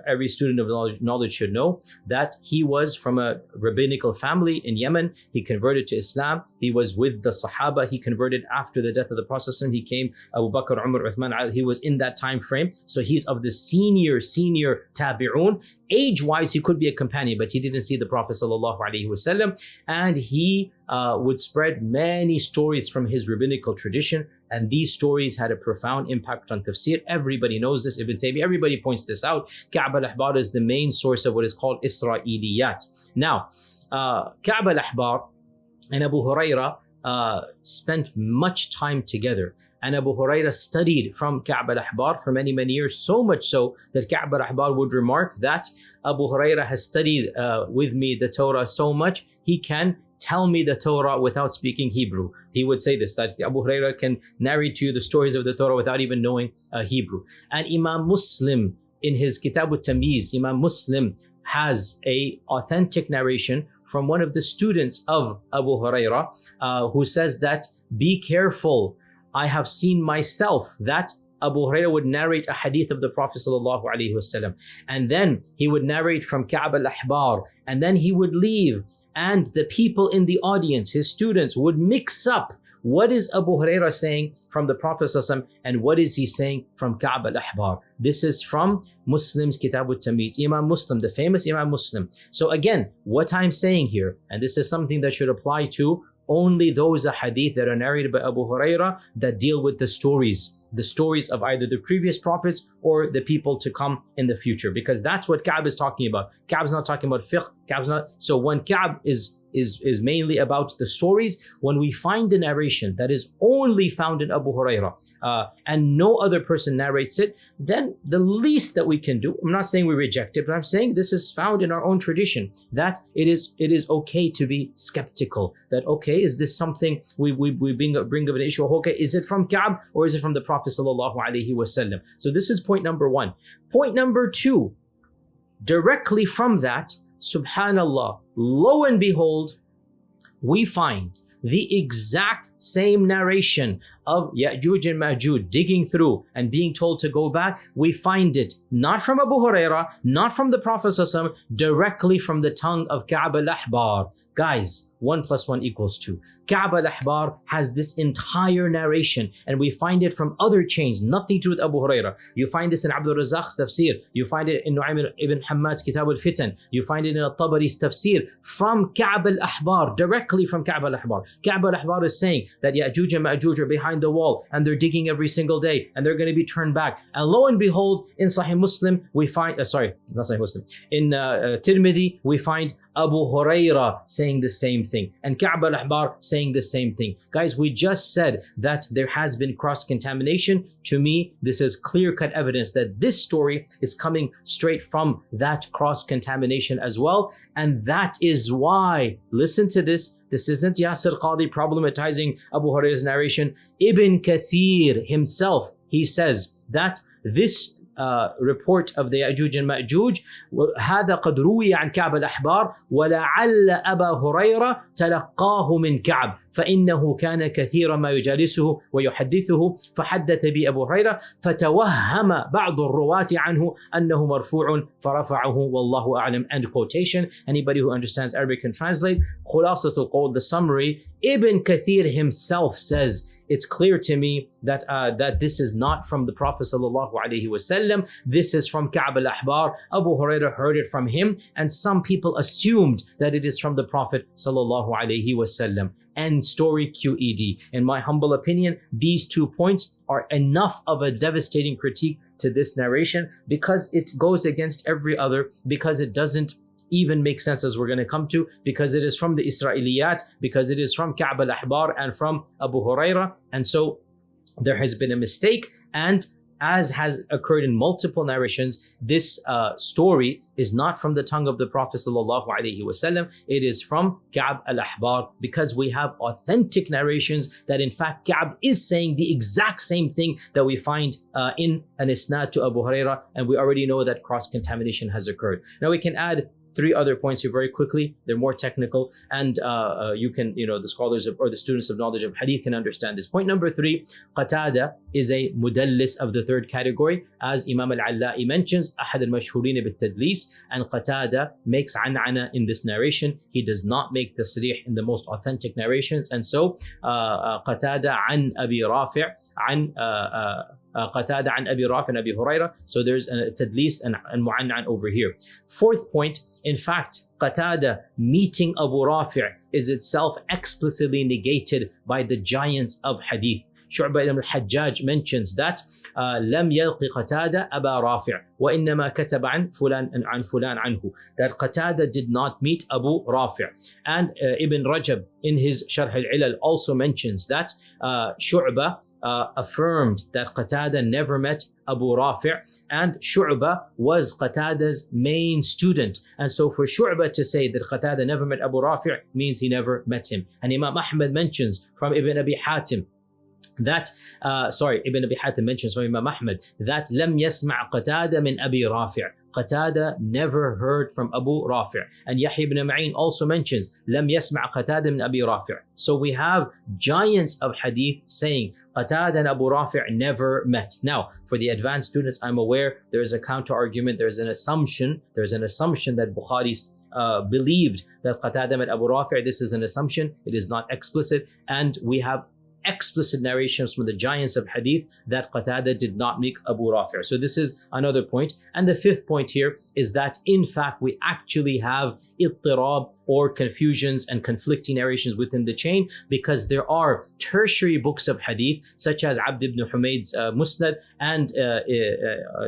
every student of knowledge should know that he was from a rabbinical family in Yemen. He converted to Islam. He was with the Sahaba. He converted after the death of the Prophet. He came, Abu Bakr, Umar, Uthman, Ali. He was in that time frame. So he's of the senior tabi'un. Age-wise, he could be a companion, but he didn't see the Prophet ﷺ, and he would spread many stories from his rabbinical tradition, and these stories had a profound impact on tafsir. Everybody knows this, Ibn Taymiyyah, everybody points this out. Ka'b al-Ahbar is the main source of what is called Isra'iliyat. Now, Ka'b al-Ahbar and Abu Hurairah spent much time together. And Abu Hurairah studied from Ka'b al-Ahbar for many, many years, so much so that Ka'b al-Ahbar would remark that Abu Hurairah has studied with me the Torah so much, he can tell me the Torah without speaking Hebrew. He would say this, that Abu Hurairah can narrate to you the stories of the Torah without even knowing Hebrew. And Imam Muslim, in his Kitab al-Tamyiz, Imam Muslim has a authentic narration from one of the students of Abu Hurairah who says that, be careful, I have seen myself that Abu Hurairah would narrate a hadith of the Prophet ﷺ, and then he would narrate from Ka'b al-Ahbar, and then he would leave, and the people in the audience, his students, would mix up what is Abu Hurairah saying from the Prophet ﷺ and what is he saying from Ka'b al-Ahbar. This is from Muslim's Kitab al-Tamyiz, Imam Muslim, the famous Imam Muslim. So again, what I'm saying here, and this is something that should apply to only those hadith that are narrated by Abu Hurairah that deal with the stories of either the previous prophets or the people to come in the future, because that's what Ka'b is talking about. Ka'b's not talking about fiqh. Ka'b's not. So when Ka'b is mainly about the stories, when we find a narration that is only found in Abu Hurairah and no other person narrates it, then the least that we can do, I'm not saying we reject it, but I'm saying this is found in our own tradition, that it is okay to be skeptical, that okay, is this something we bring of an issue? Okay, is it from Ka'b or is it from the Prophet sallallahu alaihi wasallam? So this is point number one. Point number two, directly from that, subhanallah, lo and behold, we find the exact same narration of Yajuj and Majuj digging through and being told to go back. We find it not from Abu Hurairah, not from the Prophet ﷺ, directly from the tongue of Ka'b al-Ahbar. Guys, 1 + 1 = 2. Ka'b al-Ahbar has this entire narration, and we find it from other chains, nothing to do with Abu Hurairah. You find this in Abdul Razzaq's tafsir. You find it in Nu'aym ibn Hammad's Kitab al-Fitan. You find it in al-Tabari's tafsir from Ka'b al-Ahbar, directly from Ka'b al-Ahbar. Ka'b al-Ahbar is saying that Ya'juj and Ma'juj are behind the wall, and they're digging every single day, and they're going to be turned back. And lo and behold, in Sahih Muslim, we find, not Sahih Muslim, in Tirmidhi, we find Abu Hurairah saying the same thing, and Ka'b al-Ahbar saying the same thing. Guys, we just said that there has been cross-contamination. To me, this is clear-cut evidence that this story is coming straight from that cross-contamination as well. And that is why, listen to this isn't Yasir Qadhi problematizing Abu Hurairah's narration. Ibn Kathir himself, he says that this report of the Yajuj and Majuj, هذا قد روي عن كعب الأحبار ولعل أبا هريرة تلقاه من كعب فإنه كان كثيرا ما يجالسه ويحدثه فحدث به أبو هريرة فتوهم بعض الرواة عنه أنه مرفوع فرفعه والله أعلم. End quotation. Anybody who understands Arabic can translate. خلاصة القول, the summary, Ibn Kathir himself says, it's clear to me that this is not from the Prophet sallallahu alaihi wasallam. This is from Ka'b al-Ahbar. Abu Hurairah heard it from him, and some people assumed that it is from the Prophet sallallahu alaihi wasallam. End story, QED. In my humble opinion, these 2 points are enough of a devastating critique to this narration, because it goes against every other, because it doesn't even make sense, as we're going to come to, because it is from the Israeliyat, because it is from Ka'b al-Ahbar and from Abu Huraira. And so there has been a mistake, and as has occurred in multiple narrations, this story is not from the tongue of the Prophet ﷺ. It is from Ka'b al-Ahbar, because we have authentic narrations that in fact Ka'b is saying the exact same thing that we find in an isnad to Abu Huraira, and we already know that cross-contamination has occurred. Now we can add 3 other points here very quickly. They're more technical, and you can, the scholars or the students of knowledge of hadith can understand this. Point number 3, Qatada is a mudallis of the 3rd category, as Imam al-Alla'i mentions, أحد المشهورين بالتدليس, and Qatada makes an'ana in this narration. He does not make tasrih in the most authentic narrations, and so Qatada an Abi Rafi' an Qatada an Abi Rafi' and Abi Huraira. So there's a tadlis and mu'annan over here. 4th point, in fact, Qatada meeting Abu Rafi' is itself explicitly negated by the giants of hadith. Shu'bah ibn al-Hajjaj mentions that لم يلق قتادة أبا رافع وإنما كتب عن فلان عنه, that Qatada did not meet Abu Rafi'. And Ibn Rajab in his Sharh al-Ilal also mentions that Shu'bah affirmed that Qatada never met Abu Rafi', and Shu'bah was Qatada's main student. And so for Shu'bah to say that Qatada never met Abu Rafi' means he never met him. And Imam Ahmad mentions from Ibn Abi Hatim that, Ibn Abi Hatim mentions from Imam Ahmad that لم يسمع قتادة من أبي رافع. Qatada never heard from Abu Rafi'. And Yahya ibn Ma'in also mentions لم يسمع قتادة من أبي رافع. So we have giants of hadith saying Qatada and Abu Rafi' never met. Now, for the advanced students, I'm aware there is a counter argument, there's an assumption that Bukhari believed that Qatada met Abu Rafi'. This is an assumption, it is not explicit, and we have explicit narrations from the giants of hadith that Qatada did not meet Abu Rafi'. So this is another point. And the 5th point here is that in fact we actually have ittirab, or confusions and conflicting narrations within the chain, because there are tertiary books of hadith such as Abd ibn Humayd's Musnad, and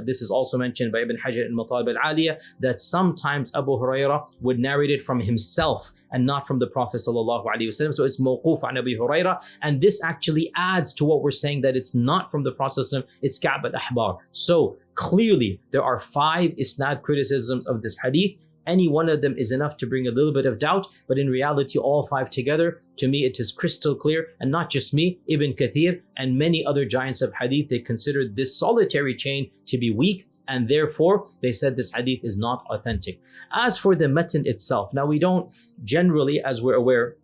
this is also mentioned by Ibn Hajar in Matalib al-Aliyah, that sometimes Abu Huraira would narrate it from himself and not from the Prophet ﷺ. So it's mawquf an Abi Huraira, and this actually adds to what we're saying, that it's not from the Prophet ﷺ, it's Ka'b al-Ahbar. So clearly there are 5 isnad criticisms of this hadith. Any one of them is enough to bring a little bit of doubt, but in reality all 5 together, to me it is crystal clear. And not just me, Ibn Kathir and many other giants of hadith, they considered this solitary chain to be weak, and therefore they said this hadith is not authentic. As for the matan itself, now we don't generally, as we're aware,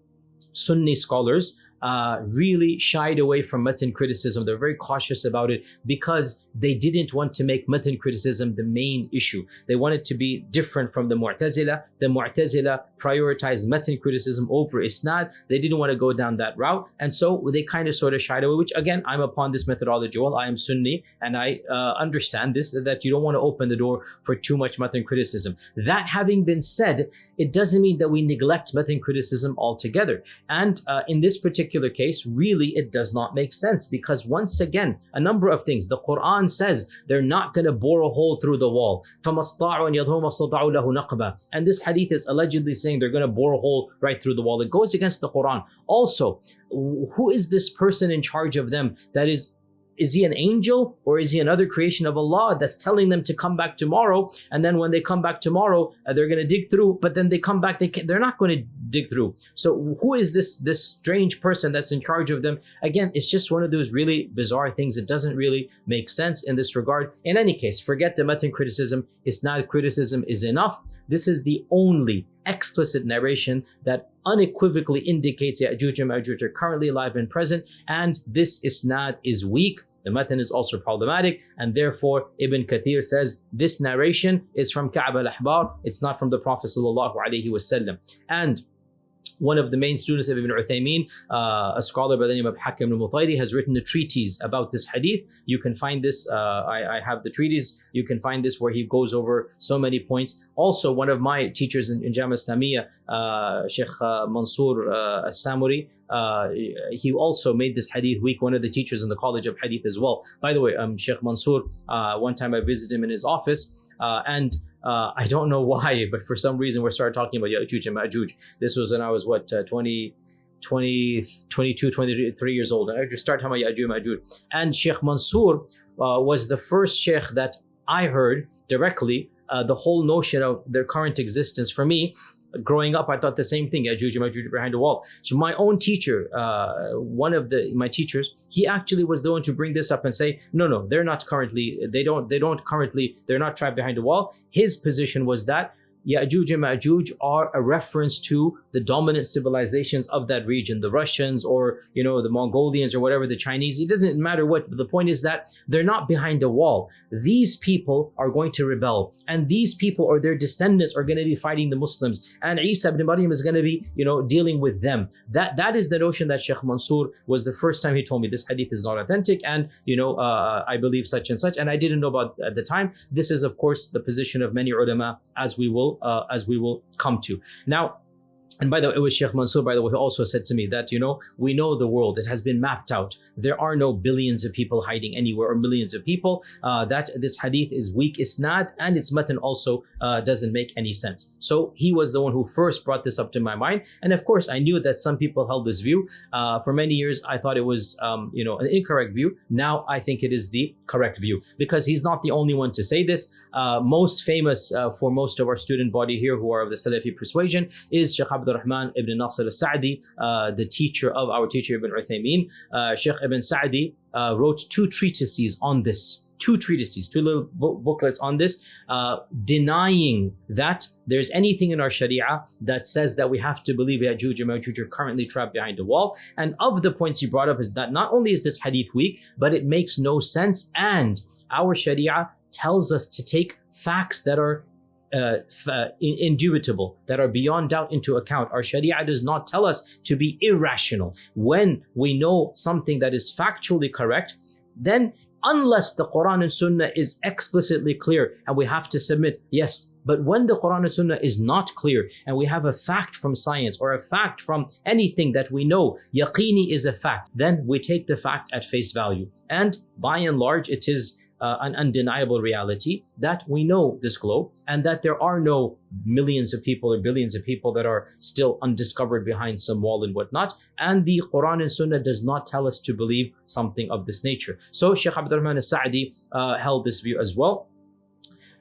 Sunni scholars really shied away from matan criticism. They're very cautious about it because they didn't want to make matan criticism the main issue. They wanted to be different from the Mu'tazila. The Mu'tazila prioritized matan criticism over isnad. They didn't want to go down that route, and so they kind of sort of shied away, which again, I'm upon this methodology. Well, I am Sunni and I understand this, that you don't want to open the door for too much matan criticism. That having been said, it doesn't mean that we neglect matan criticism altogether. And in this particular case, really it does not make sense, because once again, a number of things. The Quran says they're not going to bore a hole through the wall. And this hadith is allegedly saying they're going to bore a hole right through the wall. It goes against the Quran. Also, who is this person in charge of them? That is he an angel, or is he another creation of Allah that's telling them to come back tomorrow? And then when they come back tomorrow, they're going to dig through, but then they come back, they're not going to dig through. So who is this strange person that's in charge of them? Again, it's just one of those really bizarre things. It doesn't really make sense in this regard. In any case, forget the matan criticism. Isnad criticism is enough. This is the only explicit narration that unequivocally indicates Yajuj and Majuj are currently alive and present, and this isnad is weak. The matan is also problematic, and therefore Ibn Kathir says this narration is from Ka'b al-Ahbar. It's not from the Prophet ﷺ. And one of the main students of Ibn Uthaymeen, a scholar by the name of Hakim al-Mutayri, has written a treatise about this hadith. You can find this, I have the treatise, you can find this where he goes over so many points. Also, one of my teachers in Jamia Islamiyya, Sheikh Mansour al-Samuri, he also made this hadith weak, one of the teachers in the College of Hadith as well. By the way, Sheikh Mansour, one time I visited him in his office, and I don't know why, but for some reason we started talking about Yajuj and Majuj. This was when I was 22, 23 years old. I just started talking about Yajuj and Majuj. And Sheikh Mansour was the first sheikh that I heard directly the whole notion of their current existence. For me, growing up, I thought the same thing. Yajuj and Majuj behind the wall. So my own teacher, one of my teachers, he actually was the one to bring this up and say, no, they're not currently. They're not trapped behind the wall. His position was that Yajuj and Majuj are a reference to the dominant civilizations of that region, the Russians or the Mongolians or whatever, the Chinese. It doesn't matter what. But the point is that they're not behind a wall. These people are going to rebel, and these people or their descendants are going to be fighting the Muslims, and Isa ibn Maryam is going to be dealing with them. That is the notion that Sheikh Mansour was the first time he told me this hadith is not authentic, and I believe such and such, and I didn't know about at the time. This is of course the position of many ulama, as we will come to now. And by the way, it was Sheikh Mansour, by the way, who also said to me that, we know the world, it has been mapped out. There are no billions of people hiding anywhere or millions of people, that this hadith is weak isnad, and its matan also doesn't make any sense. So he was the one who first brought this up to my mind. And of course, I knew that some people held this view. For many years, I thought it was, an incorrect view. Now I think it is the correct view, because he's not the only one to say this. Most famous for most of our student body here who are of the Salafi persuasion is Sheikh Rahman ibn Nasir al-Sa'di, the teacher of our teacher Ibn Uthaymeen. Sheikh Ibn Sa'di wrote two little booklets on this, denying that there's anything in our Sharia that says that we have to believe Yajuj and Majuj are currently trapped behind a wall. And of the points he brought up is that not only is this hadith weak, but it makes no sense, and our Sharia tells us to take facts that are indubitable, that are beyond doubt into account. Our Sharia does not tell us to be irrational. When we know something that is factually correct, then unless the Quran and Sunnah is explicitly clear and we have to submit, yes. But when the Quran and Sunnah is not clear and we have a fact from science or a fact from anything that we know, yaqini is a fact, then we take the fact at face value. And by and large, it is an undeniable reality that we know this globe, and that there are no millions of people or billions of people that are still undiscovered behind some wall and whatnot. And the Quran and Sunnah does not tell us to believe something of this nature. So Sheikh Abdurrahman al-Sa'di held this view as well.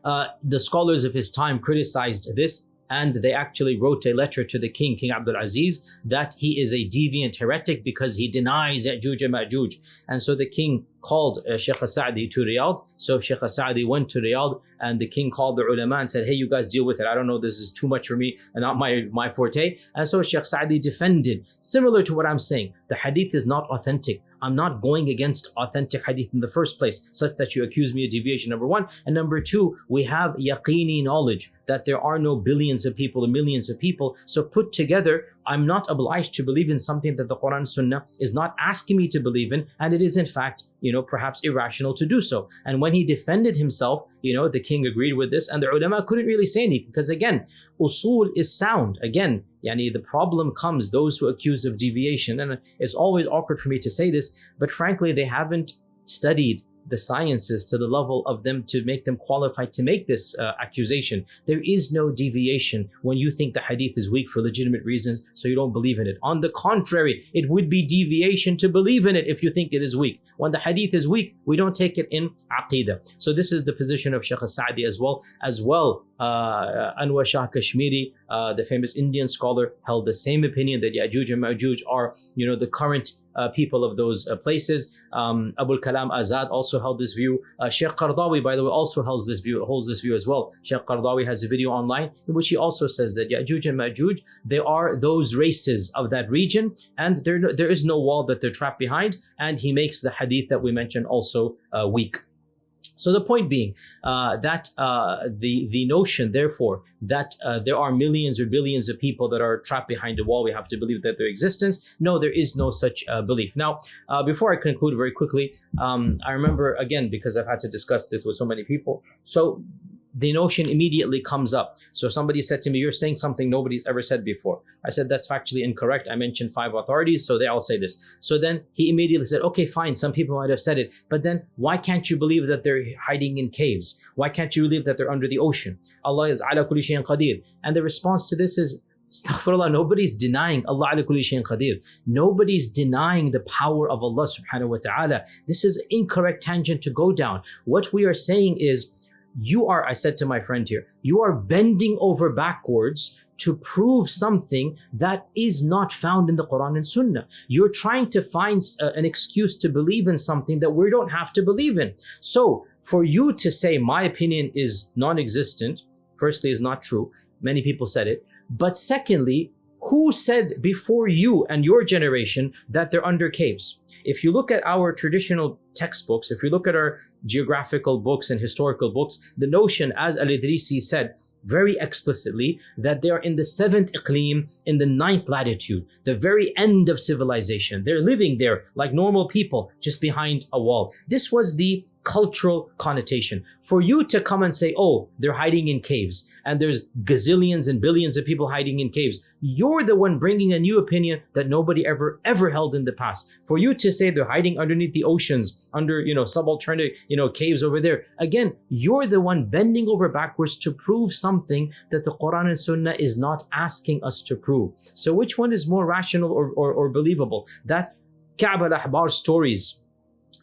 The scholars of his time criticized this, and they actually wrote a letter to the king, King Abdul Aziz, that he is a deviant heretic because he denies Yajuj and Majuj. And so the king called Sheikh Sa'di to Riyadh. So Sheikh Sa'di went to Riyadh, and the king called the ulama and said, hey, you guys deal with it. I don't know, this is too much for me and not my forte. And so Sheikh Sa'di defended, similar to what I'm saying, the hadith is not authentic. I'm not going against authentic hadith in the first place, such that you accuse me of deviation, number one. And number two, we have yaqini knowledge that there are no billions of people or millions of people. So put together, I'm not obliged to believe in something that the Quran Sunnah is not asking me to believe in, and it is in fact, perhaps irrational to do so. And when he defended himself, the king agreed with this, and the ulama couldn't really say anything, because again, usul is sound. Again, the problem comes, those who accuse of deviation, and it's always awkward for me to say this, but frankly, they haven't studied the sciences to the level of them to make them qualified to make this accusation. There is no deviation when you think the hadith is weak for legitimate reasons, so you don't believe in it. On the contrary, it would be deviation to believe in it if you think it is weak. When the hadith is weak, we don't take it in aqidah. So this is the position of Sheikh Sa'di as well. Anwar Shah Kashmiri, the famous Indian scholar, held the same opinion that Yajuj and Majuj are, the current people of those places. Abul Kalam Azad also held this view. Sheikh Qardawi, by the way, also holds this view as well. Sheikh Qardawi has a video online in which he also says that Yajuj and Majuj, they are those races of that region, and there is no wall that they're trapped behind, and he makes the hadith that we mentioned also weak. So the point being that the notion, therefore, that there are millions or billions of people that are trapped behind a wall, we have to believe that their existence. No, there is no such belief. Now, before I conclude very quickly, I remember, again, because I've had to discuss this with so many people. So the notion immediately comes up. So somebody said to me, you're saying something nobody's ever said before. I said, that's factually incorrect. I mentioned 5 authorities, so they all say this. So then he immediately said, okay, fine, some people might have said it, but then why can't you believe that they're hiding in caves? Why can't you believe that they're under the ocean? Allah is ala kulli shayin qadir. And the response to this is, astaghfirullah, nobody's denying Allah ala kulli shayin qadir. Nobody's denying the power of Allah subhanahu wa ta'ala. This is an incorrect tangent to go down. What we are saying is, I said to my friend here, you are bending over backwards to prove something that is not found in the Quran and Sunnah. You're trying to find an excuse to believe in something that we don't have to believe in. So for you to say my opinion is non-existent, firstly, is not true. Many people said it. But secondly, who said before you and your generation that they're under caves? If you look at our traditional textbooks, if you look at our geographical books and historical books, the notion, as Al-Idrisi said very explicitly, that they are in the 7th iqlim, in the 9th latitude, the very end of civilization. They're living there like normal people, just behind a wall. This was the cultural connotation. For you to come and say, oh, they're hiding in caves, and there's gazillions and billions of people hiding in caves, you're the one bringing a new opinion that nobody ever held in the past. For you to say they're hiding underneath the oceans, under, subalternate, caves over there, again, you're the one bending over backwards to prove something that the Quran and Sunnah is not asking us to prove. So which one is more rational or believable? That Ka'b al-Ahbar stories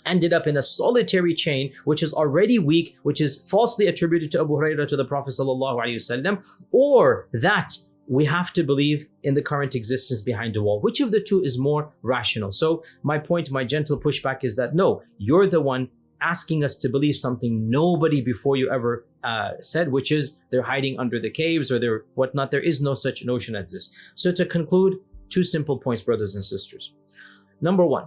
ended up in a solitary chain, which is already weak, which is falsely attributed to Abu Hurairah to the Prophet ﷺ, or that we have to believe in the current existence behind the wall? Which of the two is more rational? So my point, my gentle pushback is that no, you're the one asking us to believe something nobody before you ever said, which is they're hiding under the caves or they're whatnot. There is no such notion as this. So to conclude, 2 simple points, brothers and sisters. Number 1,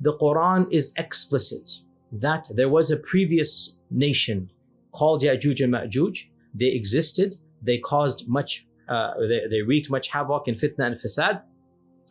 the Quran is explicit that there was a previous nation called Yajuj and Majuj. They existed. They caused much, they wreaked much havoc and fitna and fasad.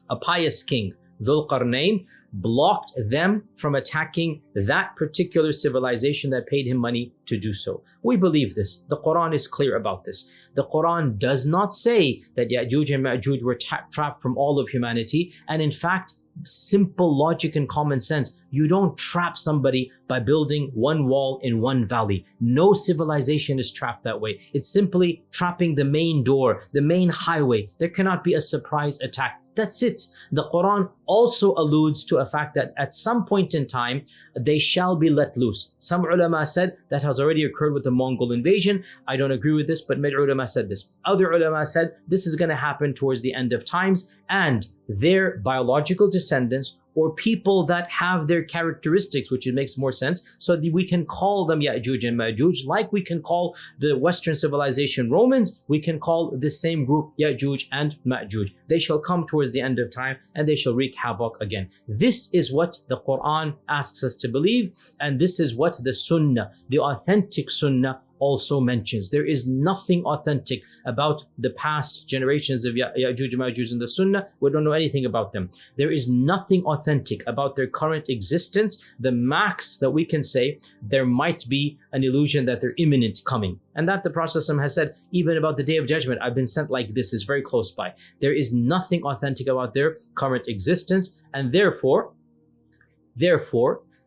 A pious king, al-Qarnayn, blocked them from attacking that particular civilization that paid him money to do so. We believe this. The Quran is clear about this. The Quran does not say that Yajuj and Majuj were trapped from all of humanity. And in fact, simple logic and common sense, you don't trap somebody by building one wall in one valley. No civilization is trapped that way. It's simply trapping the main door, the main highway. There cannot be a surprise attack. That's it. The Quran also alludes to a fact that at some point in time, they shall be let loose. Some ulama said that has already occurred with the Mongol invasion. I don't agree with this, but many ulama said this. Other ulama said this is going to happen towards the end of times, and their biological descendants or people that have their characteristics, which it makes more sense, so that we can call them Ya'juj and Majuj, like we can call the Western civilization Romans, we can call the same group Ya'juj and Majuj. They shall come towards the end of time and they shall wreak havoc again. This is what the Quran asks us to believe, and this is what the Sunnah, the authentic Sunnah, also mentions. There is nothing authentic about the past generations of Ya'juj and Majuj in the Sunnah. We don't know anything about them. There is nothing authentic about their current existence. The max that we can say, there might be an illusion that they're imminent coming. And that the Prophet has said, even about the Day of Judgment, I've been sent like this, is very close by. There is nothing authentic about their current existence, and therefore,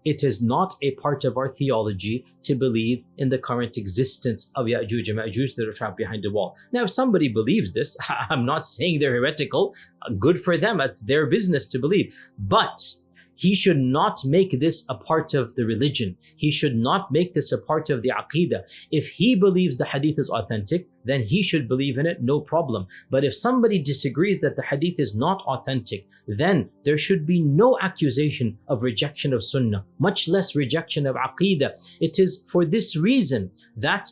it is not a part of our theology to believe in the current existence of Ya'juj and Majuj that are trapped behind the wall. Now, if somebody believes this, I'm not saying they're heretical. Good for them. That's their business to believe. But he should not make this a part of the religion. He should not make this a part of the aqidah. If he believes the hadith is authentic, then he should believe in it, no problem. But if somebody disagrees that the hadith is not authentic, then there should be no accusation of rejection of sunnah, much less rejection of aqidah. It is for this reason that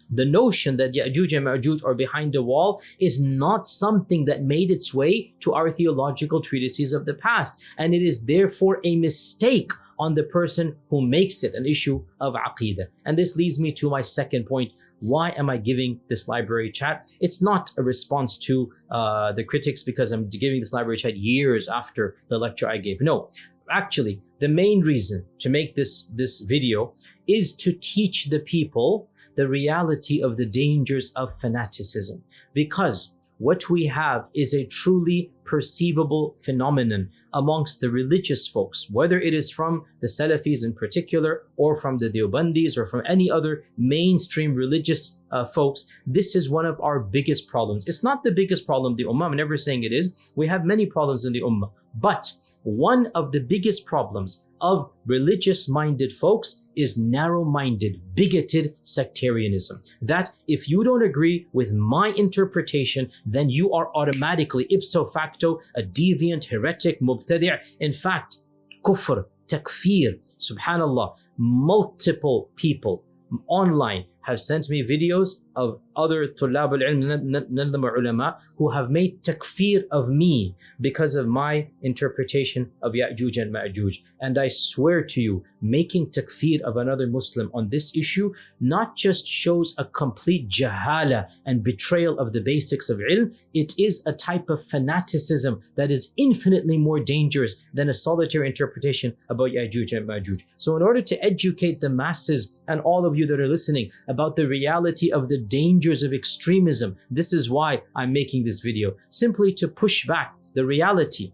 the notion that Ya'juj and Ma'juj are behind the wall is not something that made its way to our theological treatises of the past. And it is therefore a mistake on the person who makes it an issue of aqidah. And this leads me to my second point. Why am I giving this library chat? It's not a response to the critics because I'm giving this library chat years after the lecture I gave. No, actually, the main reason to make this video is to teach the people the reality of the dangers of fanaticism. Because what we have is a truly perceivable phenomenon amongst the religious folks, whether it is from the Salafis in particular, or from the Deobandis, or from any other mainstream religious folks. This is one of our biggest problems. It's not the biggest problem of the Ummah, I'm never saying it is. We have many problems in the Ummah. But one of the biggest problems of religious-minded folks is narrow-minded, bigoted sectarianism. That if you don't agree with my interpretation, then you are automatically, ipso facto, a deviant, heretic, mubtadi'. In fact, kufr, takfir, subhanallah, multiple people online have sent me videos of other Tullab al-Ilm ulama who have made takfir of me because of my interpretation of Yajuj and Majuj. And I swear to you, making takfir of another Muslim on this issue not just shows a complete jahala and betrayal of the basics of ilm, it is a type of fanaticism that is infinitely more dangerous than a solitary interpretation about Yajuj and Majuj. So in order to educate the masses and all of you that are listening about the reality of the dangers of extremism, this is why I'm making this video, simply to push back the reality.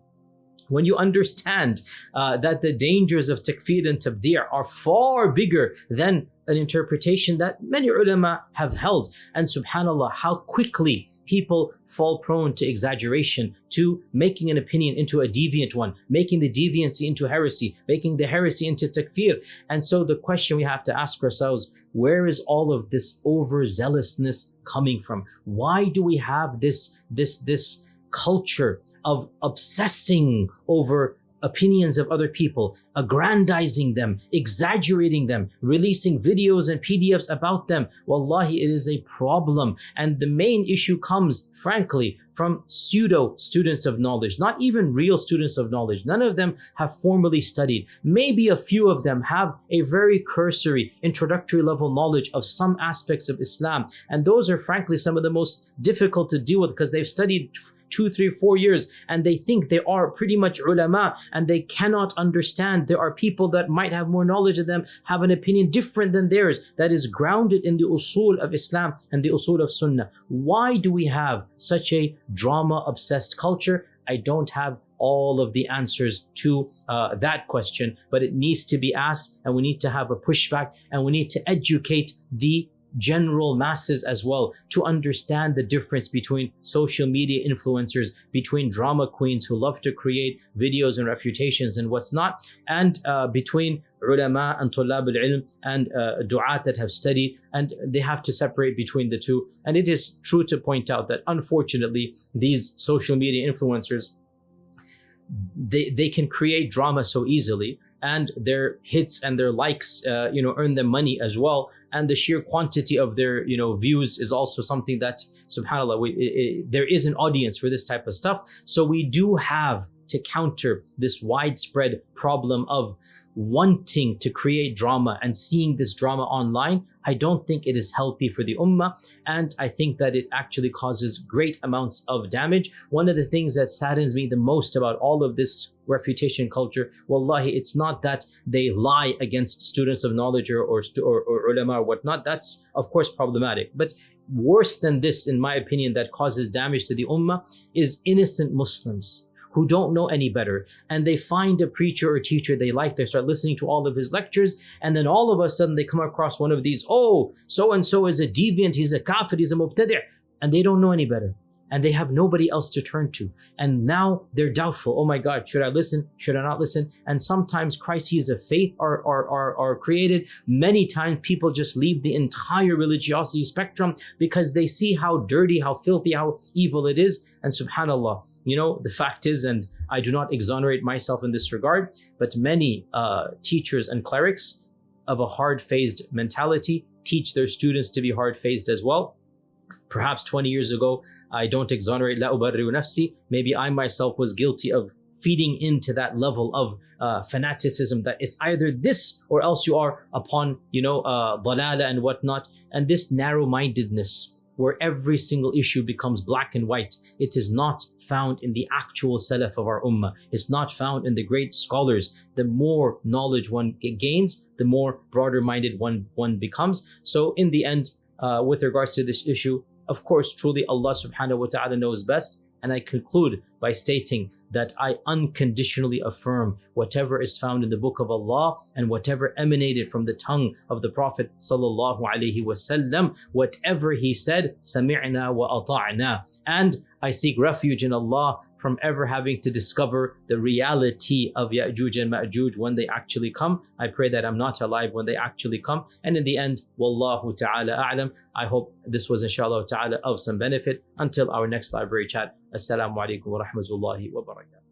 When you understand that the dangers of takfir and tabdi' are far bigger than an interpretation that many ulama have held, and subhanallah, how quickly people fall prone to exaggeration, to making an opinion into a deviant one, making the deviancy into heresy, making the heresy into takfir. And so the question we have to ask ourselves, where is all of this overzealousness coming from? Why do we have this culture of obsessing over opinions of other people, aggrandizing them, exaggerating them, releasing videos and PDFs about them? Wallahi, it is a problem. And the main issue comes, frankly, from pseudo students of knowledge, not even real students of knowledge. None of them have formally studied. Maybe a few of them have a very cursory introductory level knowledge of some aspects of Islam. And those are frankly some of the most difficult to deal with because they've studied 2, 3, 4 years and they think they are pretty much ulama, and they cannot understand there are people that might have more knowledge than them, have an opinion different than theirs that is grounded in the usul of Islam and the usul of Sunnah. Why do we have such a drama-obsessed culture? I don't have all of the answers to that question, but it needs to be asked, and we need to have a pushback, and we need to educate the general masses as well to understand the difference between social media influencers, between drama queens who love to create videos and refutations and what's not, and between ulama and tullab al-ilm and du'at that have studied, and they have to separate between the two. And it is true to point out that unfortunately these social media influencers, they can create drama so easily, and their hits and their likes earn them money as well, and the sheer quantity of their views is also something that subhanallah there is an audience for this type of stuff. So we do have to counter this widespread problem of wanting to create drama and seeing this drama online. I don't think it is healthy for the ummah, and I think that it actually causes great amounts of damage. One of the things that saddens me the most about all of this refutation culture, wallahi, it's not that they lie against students of knowledge or ulama or whatnot. That's of course problematic, but worse than this, in my opinion, that causes damage to the ummah is innocent Muslims who don't know any better, and they find a preacher or teacher they like, they start listening to all of his lectures, and then all of a sudden they come across one of these, oh, so-and-so is a deviant, he's a kafir, he's a mubtadi', and they don't know any better, and they have nobody else to turn to, and now they're doubtful. Oh my God, should I listen? Should I not listen? And sometimes crises of faith are created. Many times people just leave the entire religiosity spectrum because they see how dirty, how filthy, how evil it is. And subhanallah, the fact is, and I do not exonerate myself in this regard, but many teachers and clerics of a hard-phased mentality teach their students to be hard-phased as well. Perhaps 20 years ago, I don't exonerate, la ubarri'u nafsi, maybe I myself was guilty of feeding into that level of fanaticism that it's either this or else you are upon, dalala and whatnot. And this narrow-mindedness, where every single issue becomes black and white. It is not found in the actual Salaf of our Ummah. It's not found in the great scholars. The more knowledge one gains, the more broader-minded one becomes. So in the end, with regards to this issue, of course, truly Allah subhanahu wa ta'ala knows best. And I conclude by stating that I unconditionally affirm whatever is found in the book of Allah and whatever emanated from the tongue of the Prophet sallallahu alaihi wasallam, whatever he said, sami'na wa ata'na. And I seek refuge in Allah from ever having to discover the reality of Yajuj and Majuj when they actually come. I pray that I'm not alive when they actually come. And in the end, Wallahu ta'ala a'lam. I hope this was inshallah ta'ala of some benefit. Until our next library chat. Assalamu alaikum wa rahmatullahi wa barakatuh.